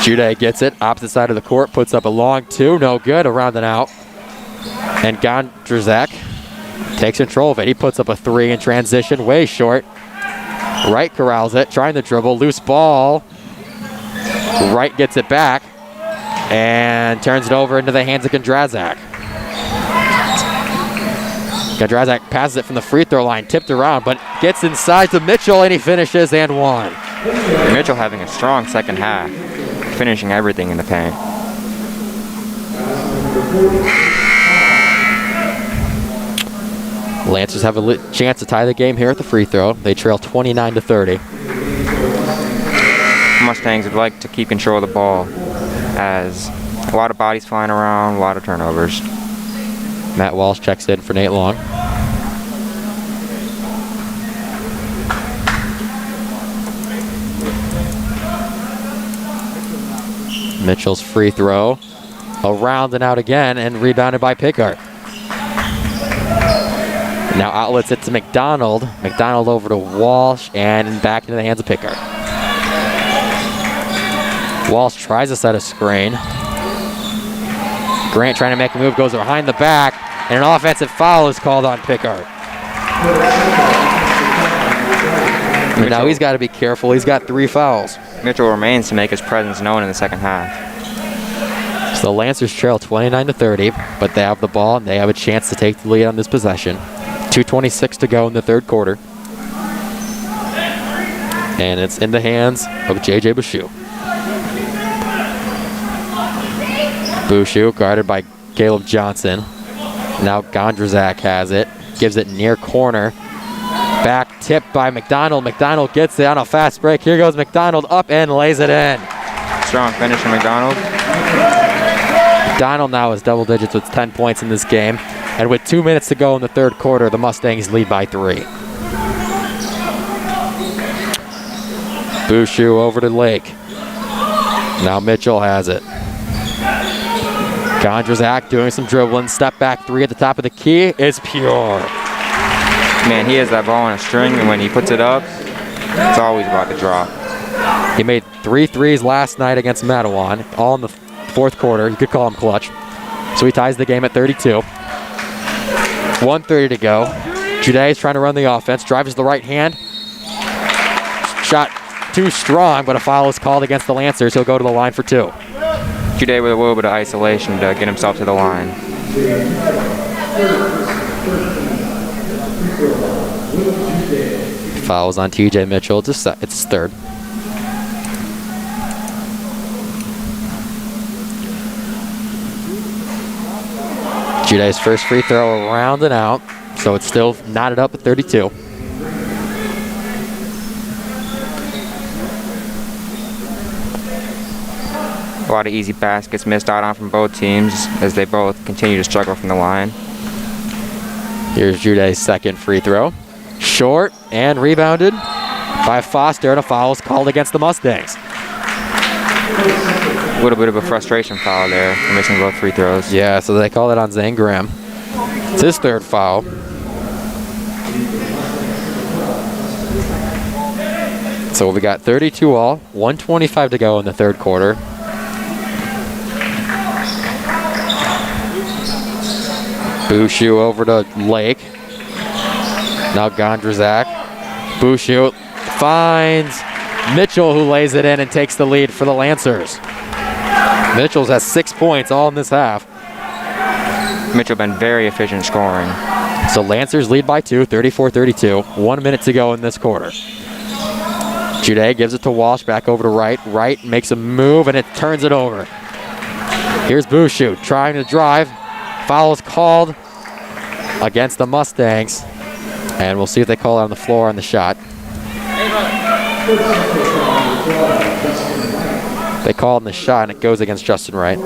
Jude gets it, opposite side of the court, puts up a long 2, no good, around and out. And Gondrzak takes control of it. He puts up a 3 in transition, way short. Wright corrals it, trying to dribble, loose ball. Wright gets it back and turns it over into the hands of Gondrzak. Gondrzak passes it from the free throw line, tipped around, but gets inside to Mitchell, and he finishes and one. Mitchell having a strong second half, finishing everything in the paint. Lancers have a chance to tie the game here at the free throw. They trail 29-30. Mustangs would like to keep control of the ball, as a lot of bodies flying around, a lot of turnovers. Matt Walsh checks in for Nate Long. Mitchell's free throw. Around and out again, and rebounded by Pickard. Now outlets it to McDonald. McDonald over to Walsh and back into the hands of Pickard. Walsh tries to set a screen. Grant trying to make a move, goes behind the back, and an offensive foul is called on Pickard. And now he's got to be careful. He's got 3 fouls. Mitchell remains to make his presence known in the second half. So the Lancers trail 29-30, but they have the ball and they have a chance to take the lead on this possession. 2:26 to go in the third quarter. And it's in the hands of J.J. Bashu. Bashu guarded by Caleb Johnson. Now Gondrzak has it. Gives it near corner. Back tip by McDonald. McDonald gets it on a fast break. Here goes McDonald up and lays it in. Strong finish from McDonald. McDonald now has double digits with 10 points in this game. And with 2 minutes to go in the third quarter, the Mustangs lead by 3. Bashu over to Lake. Now Mitchell has it. Gondrzak doing some dribbling. Step back 3 at the top of the key is pure. Man, he has that ball on a string, and when he puts it up, it's always about to drop. He made 3 threes last night against Matawan, all in the fourth quarter. You could call him clutch. So he ties the game at 32. 1:30 to go. Jude is trying to run the offense. Drives to the right hand. Shot too strong, but a foul is called against the Lancers. He'll go to the line for 2. Jude with a little bit of isolation to get himself to the line. Fouls on TJ Mitchell. It's his third. Jude's first free throw around and out, so it's still knotted up at 32. A lot of easy baskets missed out on from both teams as they both continue to struggle from the line. Here's Jude's second free throw. Short and rebounded by Foster, and a foul is called against the Mustangs. A little bit of a frustration foul there for missing both free throws. Yeah, so they call it on Zane Graham. It's his third foul. So we got 32 all, 125 to go in the third quarter. Bushu over to Lake. Now Gondrzak. Bushu finds Mitchell, who lays it in and takes the lead for the Lancers. Mitchell's has 6 points all in this half. Mitchell been very efficient scoring. So Lancers lead by 2, 34-32. 1 minute to go in this quarter. Jude gives it to Walsh, back over to Wright. Wright makes a move and it turns it over. Here's Bushu trying to drive. Foul is called against the Mustangs. And we'll see if they call it on the floor on the shot. They call on the shot and it goes against Justin Wright.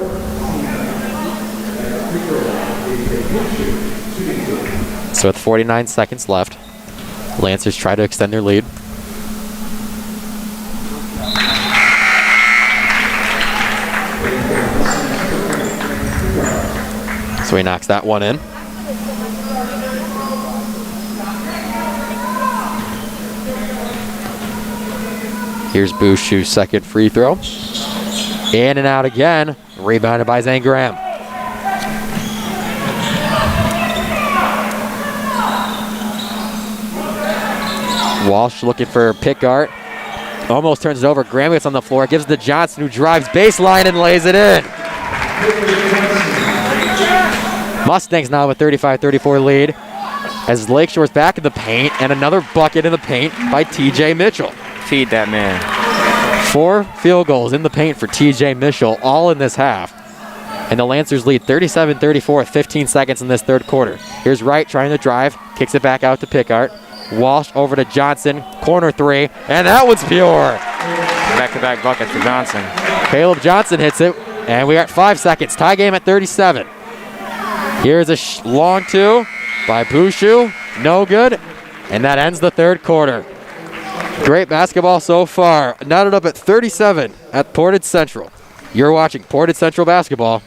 So with 49 seconds left, Lancers try to extend their lead. So he knocks that one in. Here's Bushu's second free throw. In and out again. Rebounded by Zane Graham. Walsh looking for Pickart. Almost turns it over. Graham gets on the floor. Gives it to Johnson, who drives baseline and lays it in. Mustangs now with a 35-34 lead as Lakeshore's back in the paint, and another bucket in the paint by TJ Mitchell. Feed that man. 4 field goals in the paint for TJ Mitchell, all in this half. And the Lancers lead 37-34 with 15 seconds in this third quarter. Here's Wright trying to drive, kicks it back out to Pickart. Walsh over to Johnson, corner 3, and that one's pure. Back-to-back buckets for Johnson. Caleb Johnson hits it, and we got 5 seconds. Tie game at 37. Here's a long 2 by Bushu, no good, and that ends the third quarter. Great basketball so far. Knotted up at 37 at Portage Central. You're watching Portage Central basketball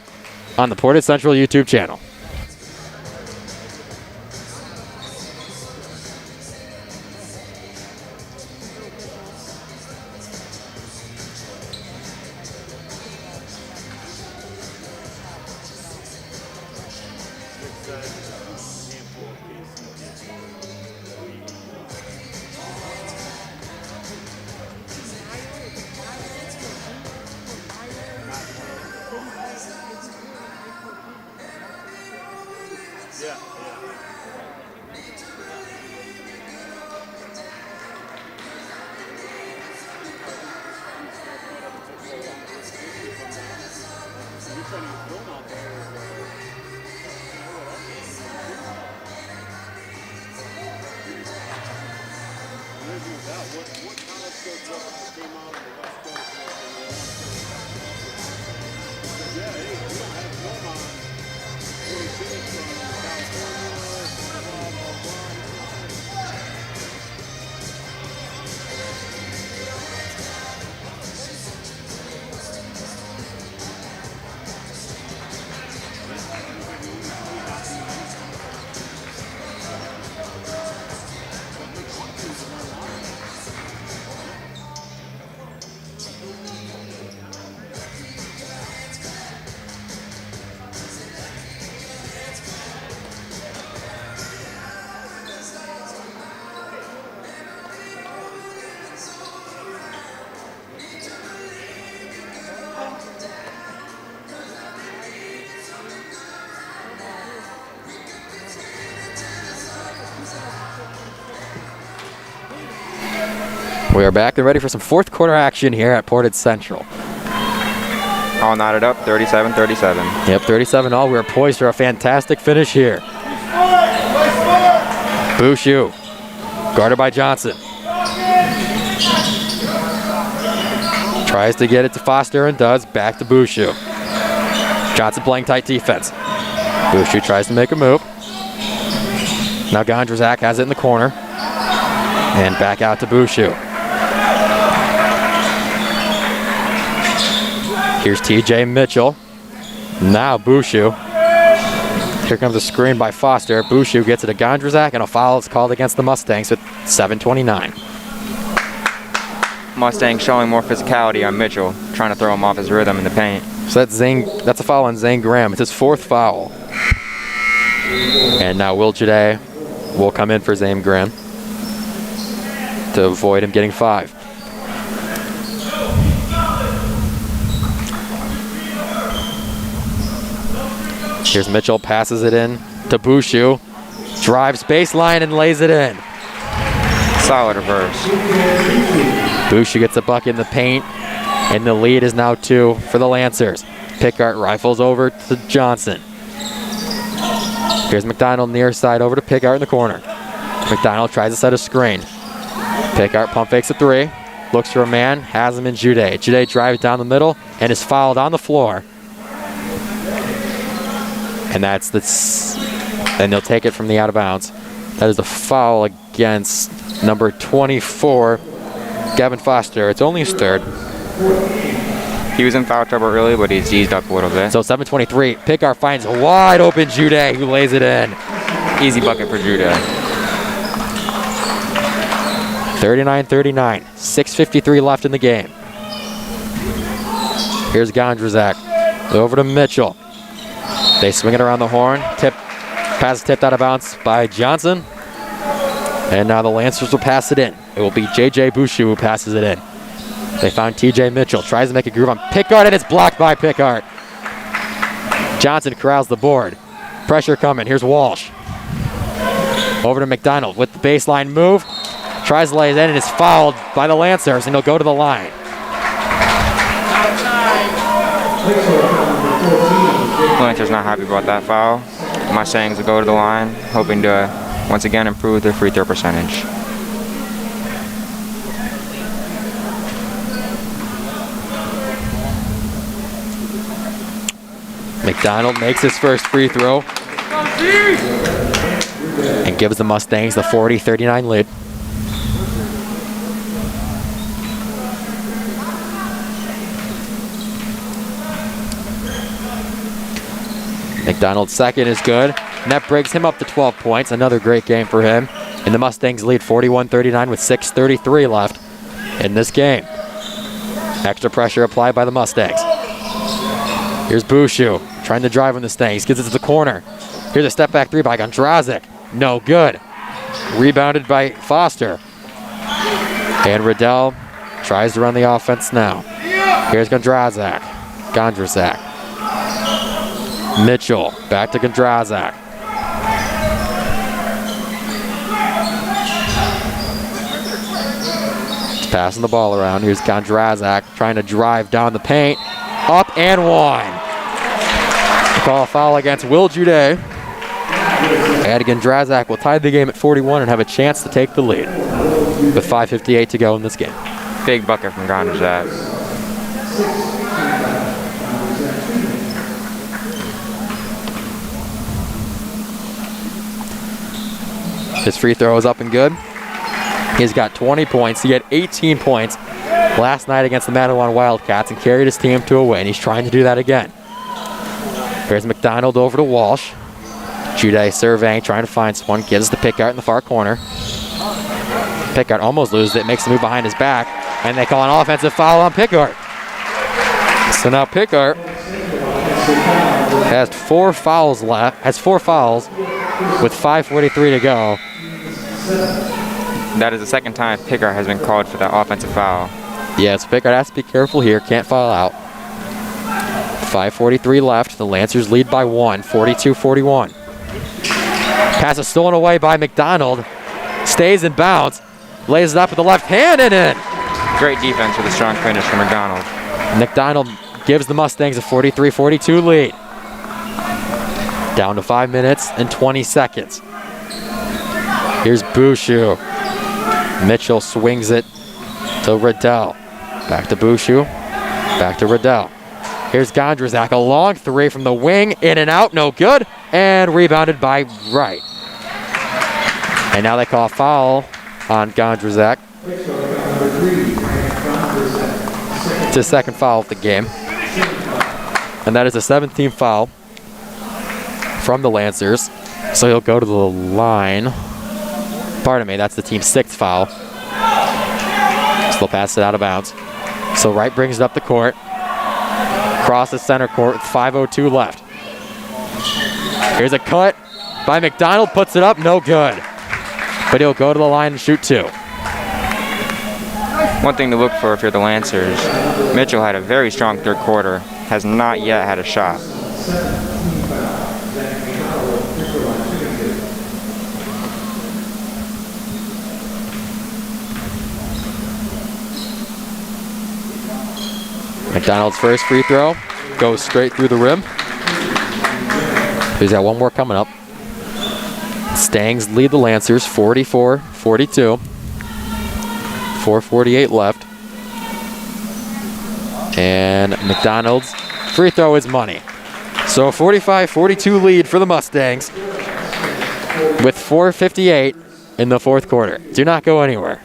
on the Portage Central YouTube channel. We are back and ready for some fourth quarter action here at Portage Central. All knotted up, 37-37. Yep, 37-all. We are poised for a fantastic finish here. Bushu, guarded by Johnson. Tries to get it to Foster and does. Back to Bushu. Johnson playing tight defense. Bushu tries to make a move. Now Gondrzak has it in the corner. And back out to Bushu. Here's TJ Mitchell. Now Bushu. Here comes a screen by Foster. Bushu gets it to Gondrzak, and a foul is called against the Mustangs with 7:29. Mustangs showing more physicality on Mitchell, trying to throw him off his rhythm in the paint. So that's a foul on Zane Graham. It's his fourth foul. And now Will Jade will come in for Zane Graham to avoid him getting 5. Here's Mitchell, passes it in to Bushu. Drives baseline and lays it in. Solid reverse. Bushu gets a bucket in the paint, and the lead is now 2 for the Lancers. Pickard rifles over to Johnson. Here's McDonald near side over to Pickard in the corner. McDonald tries to set a screen. Pickard pump fakes a 3. Looks for a man, has him in Jude. Jude drives down the middle and is fouled on the floor. And that's and they'll take it from the out of bounds. That is a foul against number 24, Gavin Foster. It's only his 3rd. He was in foul trouble early, but he's eased up a little bit. So 7:23, Pickard finds a wide open Jude, who lays it in. Easy bucket for Jude. 39-39, 6:53 left in the game. Here's Gondrzak, over to Mitchell. They swing it around the horn. Pass tipped out of bounds by Johnson. And now the Lancers will pass it in. It will be J.J. Bushu who passes it in. They found T.J. Mitchell. Tries to make a groove on Pickard, and it's blocked by Pickard. Johnson corrals the board. Pressure coming. Here's Walsh. Over to McDonald with the baseline move. Tries to lay it in and is fouled by the Lancers, and he'll go to the line. Lancers not happy about that foul. Mustangs will go to the line, hoping to once again improve their free throw percentage. McDonald makes his first free throw and gives the Mustangs the 40-39 lead. McDonald's second is good, and that brings him up to 12 points. Another great game for him. And the Mustangs lead 41-39 with 6:33 left in this game. Extra pressure applied by the Mustangs. Here's Bushu trying to drive on the Stangs. Gets it to the corner. Here's a step back 3 by Gondrzak. No good. Rebounded by Foster. And Riddell tries to run the offense now. Here's Gondrzak. Mitchell, back to Gondrzak. He's passing the ball around. Here's Gondrzak trying to drive down the paint. Up and one. Call a foul against Will Jude. And Gondrzak will tie the game at 41 and have a chance to take the lead with 5:58 to go in this game. Big bucket from Gondrzak. His free throw is up and good. He's got 20 points. He had 18 points last night against the Madawan Wildcats and carried his team to a win. He's trying to do that again. Here's McDonald over to Walsh. Jude surveying, trying to find someone. Gives to Pickard in the far corner. Pickard almost loses it, makes a move behind his back, and they call an offensive foul on Pickard. So now Pickard has 4 fouls with 5:43 to go. That is the second time Pickard has been called for that offensive foul. Yes, Pickard has to be careful here. Can't foul out. 5:43 left. The Lancers lead by 1, 42-41. Pass is stolen away by McDonald. Stays in bounds. lays it up with the left hand and in. Great defense with a strong finish from McDonald. McDonald gives the Mustangs a 43-42 lead. Down to 5 minutes and 20 seconds. Here's Bouchou. Mitchell swings it to Riddell. Back to Bouchou. Back to Riddell. Here's Gondrzak, a long three from the wing, in and out, no good, and rebounded by Wright. And now they call a foul on Gondrzak. It's his second foul of the game. And that is a 17th foul from the Lancers. So he'll go to the line. Pardon me, that's the team's 6th foul. Still pass it out of bounds. So Wright brings it up the court. Crosses center court with 5:02 left. Here's a cut by McDonald, puts it up, no good. But he'll go to the line and shoot 2. One thing to look for if you're the Lancers, Mitchell had a very strong third quarter, has not yet had a shot. McDonald's first free throw goes straight through the rim. He's got one more coming up. Stangs lead the Lancers 44-42. 4:48 left. And McDonald's free throw is money. So a 45-42 lead for the Mustangs with 4:58 in the fourth quarter. Do not go anywhere.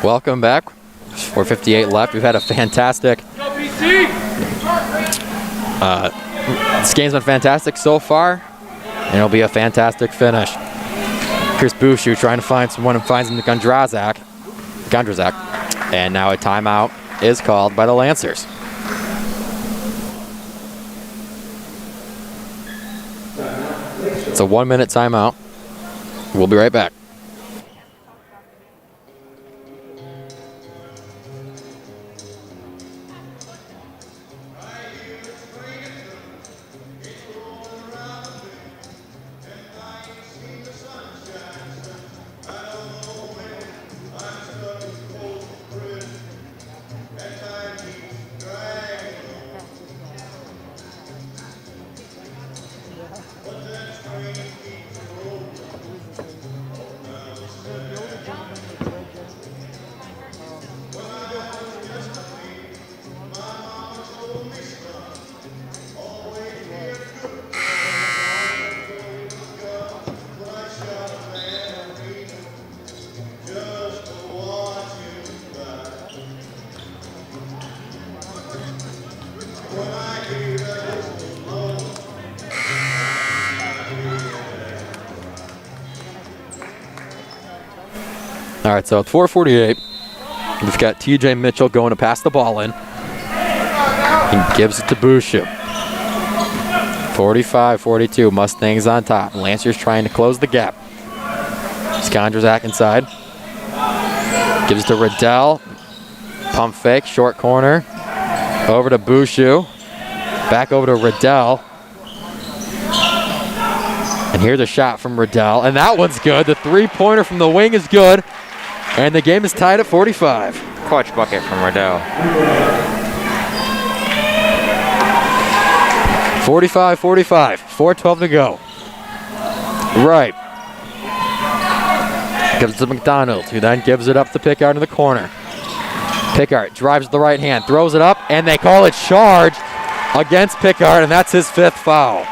Welcome back. 4:58 left. We've had a fantastic. This game's been fantastic so far, and it'll be a fantastic finish. Here's Bouchou trying to find someone and finds him to Gondrzak. And now a timeout is called by the Lancers. It's a 1-minute timeout. We'll be right back. All right, so at 4:48, we've got TJ Mitchell going to pass the ball in. He gives it to Bouchou. 45-42, Mustangs on top. Lancers trying to close the gap. Gondrzak inside. Gives it to Riddell. Pump fake, short corner. Over to Bouchou. Back over to Riddell. And here's a shot from Riddell, and that one's good. The three-pointer from the wing is good. And the game is tied at 45. clutch bucket from Riddell. 45-45, 4:12 to go. Right. Gives it to McDonald, who then gives it up to Pickard in the corner. Pickard drives with the right hand, throws it up, and they call it charge against Pickard, and that's his 5th foul.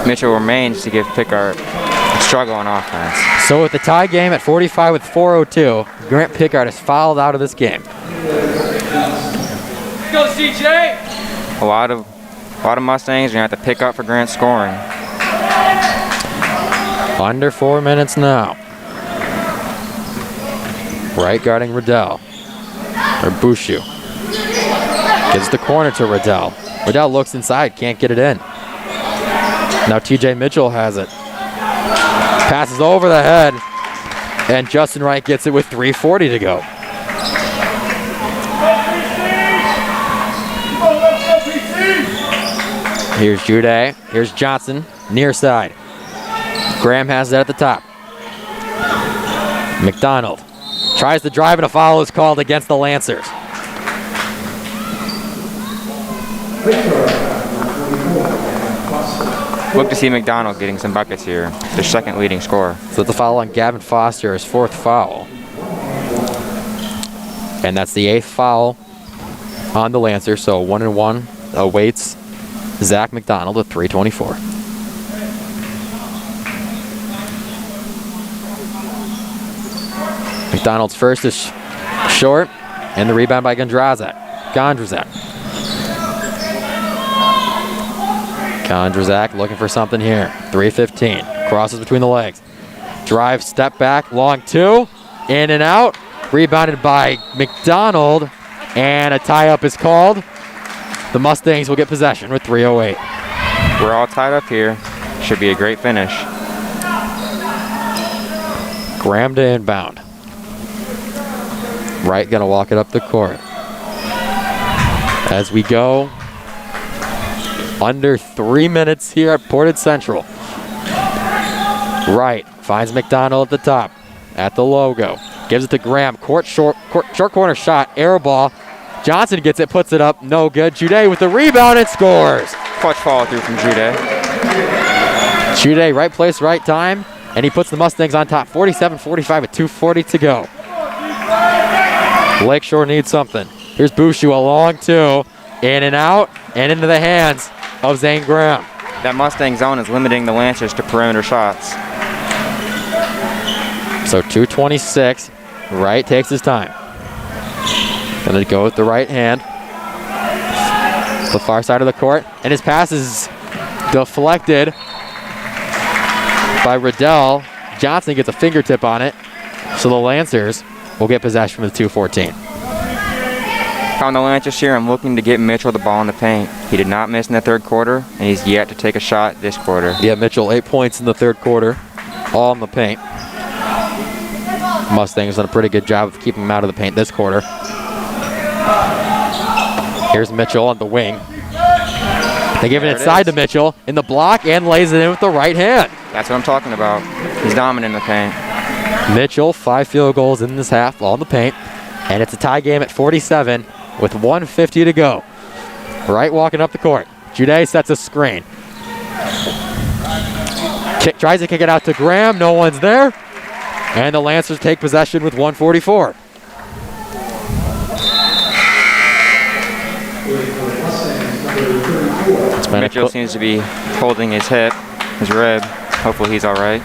Mitchell remains to give Pickard a struggle on offense. So with the tie game at 45 with 4:02, Grant Pickard is fouled out of this game. Go, CJ! A lot of Mustangs are going to have to pick up for Grant scoring. Under 4 minutes now. Right guarding Riddell. Or Bushu. Gives the corner to Riddell. Riddell looks inside, can't get it in. Now TJ Mitchell has it. Passes over the head. And Justin Wright gets it with 3:40 to go. Here's Jude. Here's Johnson. Near side. Graham has it at the top. McDonald tries to drive, and a foul is called against the Lancers. Look to see McDonald getting some buckets here, their 2nd leading scorer. So the foul on Gavin Foster, his 4th foul. And that's the 8th foul on the Lancers, so 1-1 awaits Zach McDonald with 3:24. McDonald's first is short, and the rebound by Gondrazak. Gondrazak looking for something here. 3:15. Crosses between the legs. Drive, step back, long 2. In and out. Rebounded by McDonald, and a tie-up is called. The Mustangs will get possession with 3:08. We're all tied up here. Should be a great finish. Graham to inbound. Wright gonna walk it up the court. As we go under 3 minutes here at Portage Central. Wright finds McDonald at the top, at the logo. Gives it to Graham, short corner shot, air ball. Johnson gets it, puts it up, no good. Jude with the rebound and scores. Clutch follow through from Jude. Jude, right place, right time, and he puts the Mustangs on top, 47-45 with 2:40 to go. Lakeshore needs something. Here's Bushu, a long 2, in and out, and into the hands of Zane Graham. That Mustang zone is limiting the Lancers to perimeter shots. So 2:26, Wright takes his time. Gonna go with the right hand. The far side of the court, and his pass is deflected by Riddell. Johnson gets a fingertip on it, so the Lancers will get possession with 2:14. On the Lancers here, I'm looking to get Mitchell the ball in the paint. He did not miss in the 3rd quarter, and he's yet to take a shot this quarter. Yeah, Mitchell 8 points in the 3rd quarter, all in the paint. Mustangs done a pretty good job of keeping him out of the paint this quarter. Here's Mitchell on the wing. They give it inside to Mitchell in the block and lays it in with the right hand. That's what I'm talking about. He's dominant in the paint. Mitchell, 5 field goals in this half, all in the paint. And it's a tie game at 47 with 1:50 to go. Wright walking up the court. Jude sets a screen. Tries to kick it out to Graham. No one's there. And the Lancers take possession with 1:44. Mitchell seems to be holding his hip, his rib. Hopefully he's all right.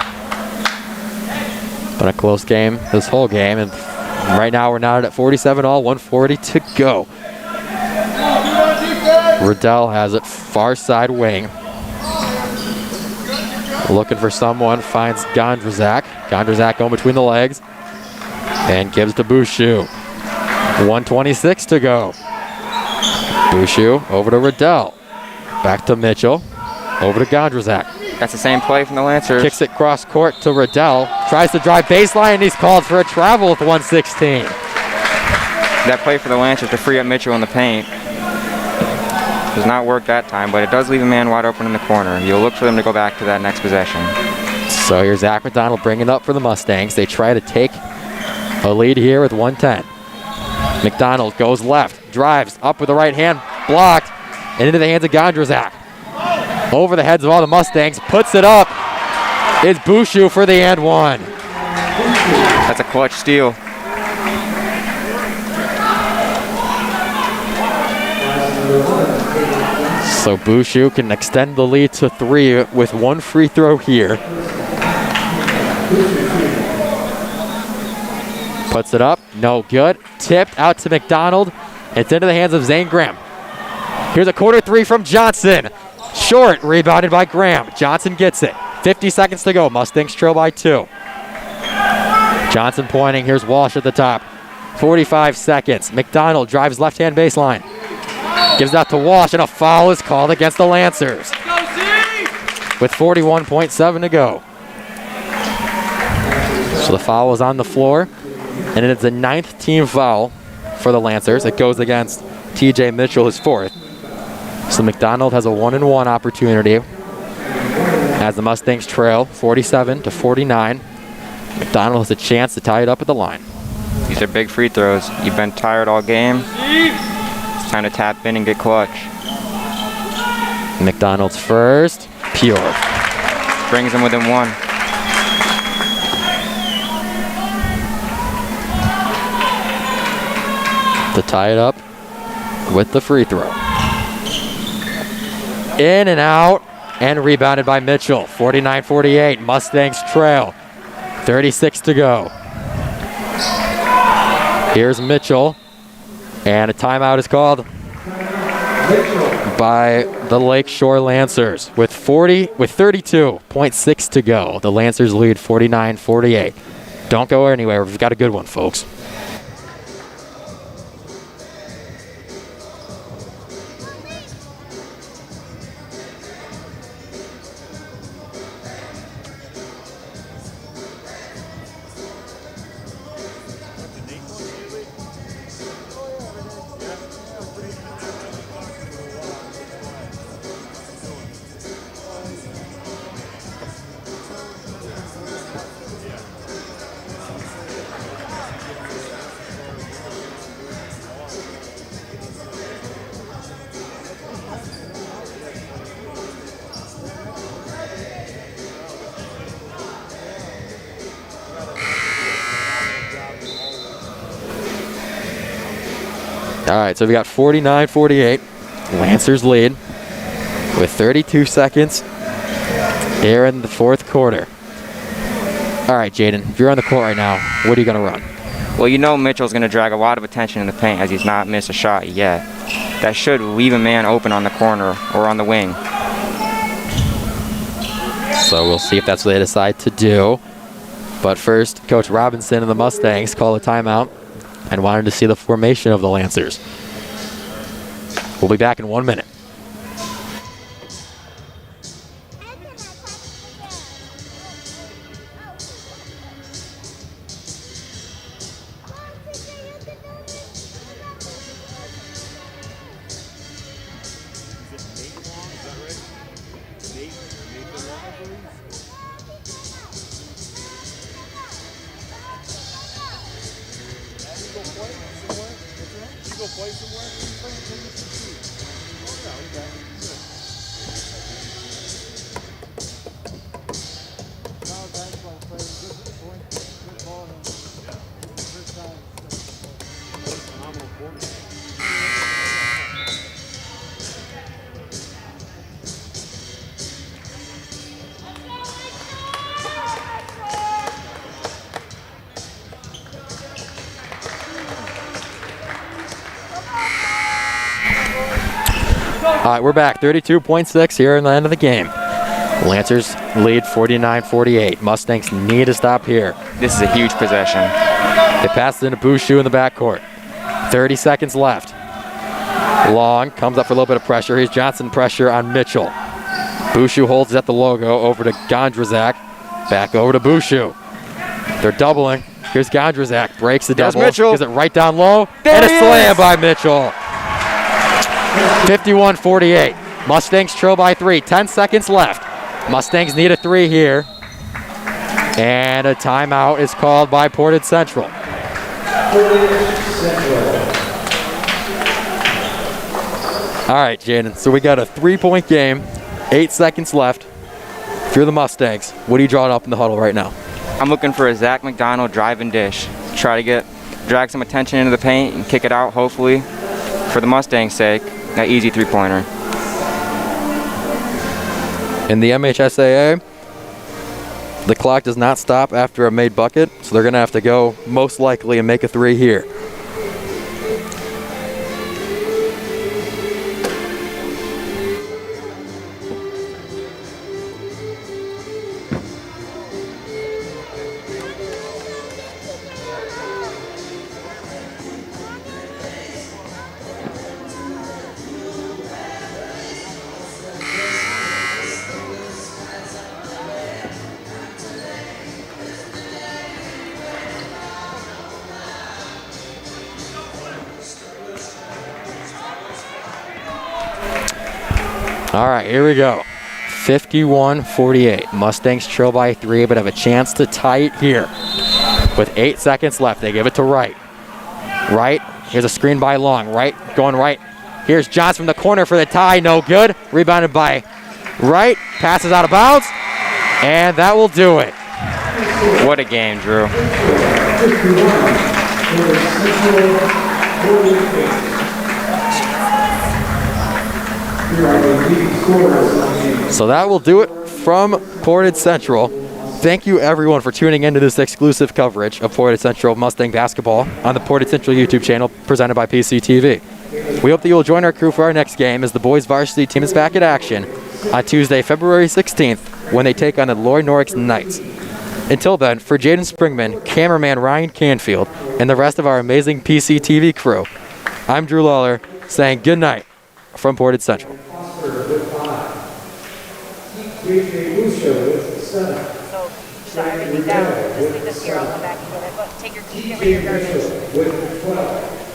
Been a close game this whole game, and right now we're knotted at 47 all, 1:40 to go. Riddell has it, far side wing. Looking for someone, finds Gondrazak. Gondrazak going between the legs and gives to Bushu. 1:26 to go. Bushu over to Riddell. Back to Mitchell. Over to Gondrazak. That's the same play from the Lancers. Kicks it cross court to Riddell. Tries to drive baseline, and he's called for a travel with 1:16. That play for the Lancers to free up Mitchell in the paint does not work that time, but it does leave a man wide open in the corner. You'll look for them to go back to that next possession. So here's Zach McDonald bringing it up for the Mustangs. They try to take a lead here with 1:10. McDonald goes left, drives up with the right hand, blocked, and into the hands of Gondrzak. Over the heads of all the Mustangs, puts it up. It's Bouchou for the and one. That's a clutch steal. So Bouchou can extend the lead to 3 with 1 free throw here. Puts it up, no good. Tipped out to McDonald. It's into the hands of Zane Graham. Here's a corner 3 from Johnson. Short, rebounded by Graham. Johnson gets it. 50 seconds to go. Mustangs trail by 2. Johnson pointing. Here's Walsh at the top. 45 seconds. McDonald drives left-hand baseline. Gives out to Walsh, and a foul is called against the Lancers. With 41.7 to go. So the foul is on the floor, and it is the 9th team foul for the Lancers. It goes against TJ Mitchell, his 4th. So McDonald has a 1-and-1 opportunity as the Mustangs trail 47-49. McDonald has a chance to tie it up at the line. These are big free throws. You've been tired all game. It's time to tap in and get clutch. McDonald's first, pure. Brings them within 1. To tie it up with the free throw. In and out, and rebounded by Mitchell. 49-48, Mustangs trail. 36 to go. Here's Mitchell, and a timeout is called by the Lakeshore Lancers with 32.6 to go. The Lancers lead 49-48. Don't go anywhere. We've got a good one, folks. All right, so we got 49-48. Lancers lead with 32 seconds here in the 4th quarter. All right, Jaden, if you're on the court right now, what are you going to run? Well, you know Mitchell's going to drag a lot of attention in the paint as he's not missed a shot yet. That should leave a man open on the corner or on the wing. So we'll see if that's what they decide to do. But first, Coach Robinson and the Mustangs call a timeout and wanted to see the formation of the Lancers. We'll be back in 1 minute. All right, we're back. 32.6 here in the end of the game. Lancers lead 49-48. Mustangs need to stop here. This is a huge possession. They pass it into Bouchou in the backcourt. 30 seconds left. Long comes up for a little bit of pressure. Here's Johnson pressure on Mitchell. Bouchou holds at the logo over to Gondrzak. Back over to Bouchou. They're doubling. Here's Gondrzak. Breaks the double. Mitchell. Gives it right down low. There and a he slam is. by Mitchell. 51-48. Mustangs trail by 3. 10 seconds left. Mustangs need a 3 here. And a timeout is called by Portage Central. All right, Jaden, so we got a 3-point game, 8 seconds left. If you're the Mustangs, what are you drawing up in the huddle right now? I'm looking for a Zach McDonald drive and dish. Try to drag some attention into the paint and kick it out, hopefully, for the Mustangs' sake, that easy three-pointer. In the MHSAA, the clock does not stop after a made bucket, so they're going to have to go most likely and make a 3 here. All right, here we go. 51-48. Mustangs trail by 3, but have a chance to tie it here. With 8 seconds left, they give it to Wright. Wright, here's a screen by Long. Wright, going right. Here's Johns from the corner for the tie, no good. Rebounded by Wright, passes out of bounds, and that will do it. What a game, Drew. So that will do it from Portage Central. Thank you everyone for tuning into this exclusive coverage of Portage Central Mustang basketball on the Portage Central YouTube channel presented by PCTV. We hope that you will join our crew for our next game as the boys varsity team is back in action on Tuesday, February 16th when they take on the Loy Norix Knights. Until then, for Jaden Springman, cameraman Ryan Canfield, and the rest of our amazing PCTV crew, I'm Drew Lawler saying good night from Portage Central. So, sorry, I think that, just leave this here, I'll come back and get it, but take your key, give me your garbage.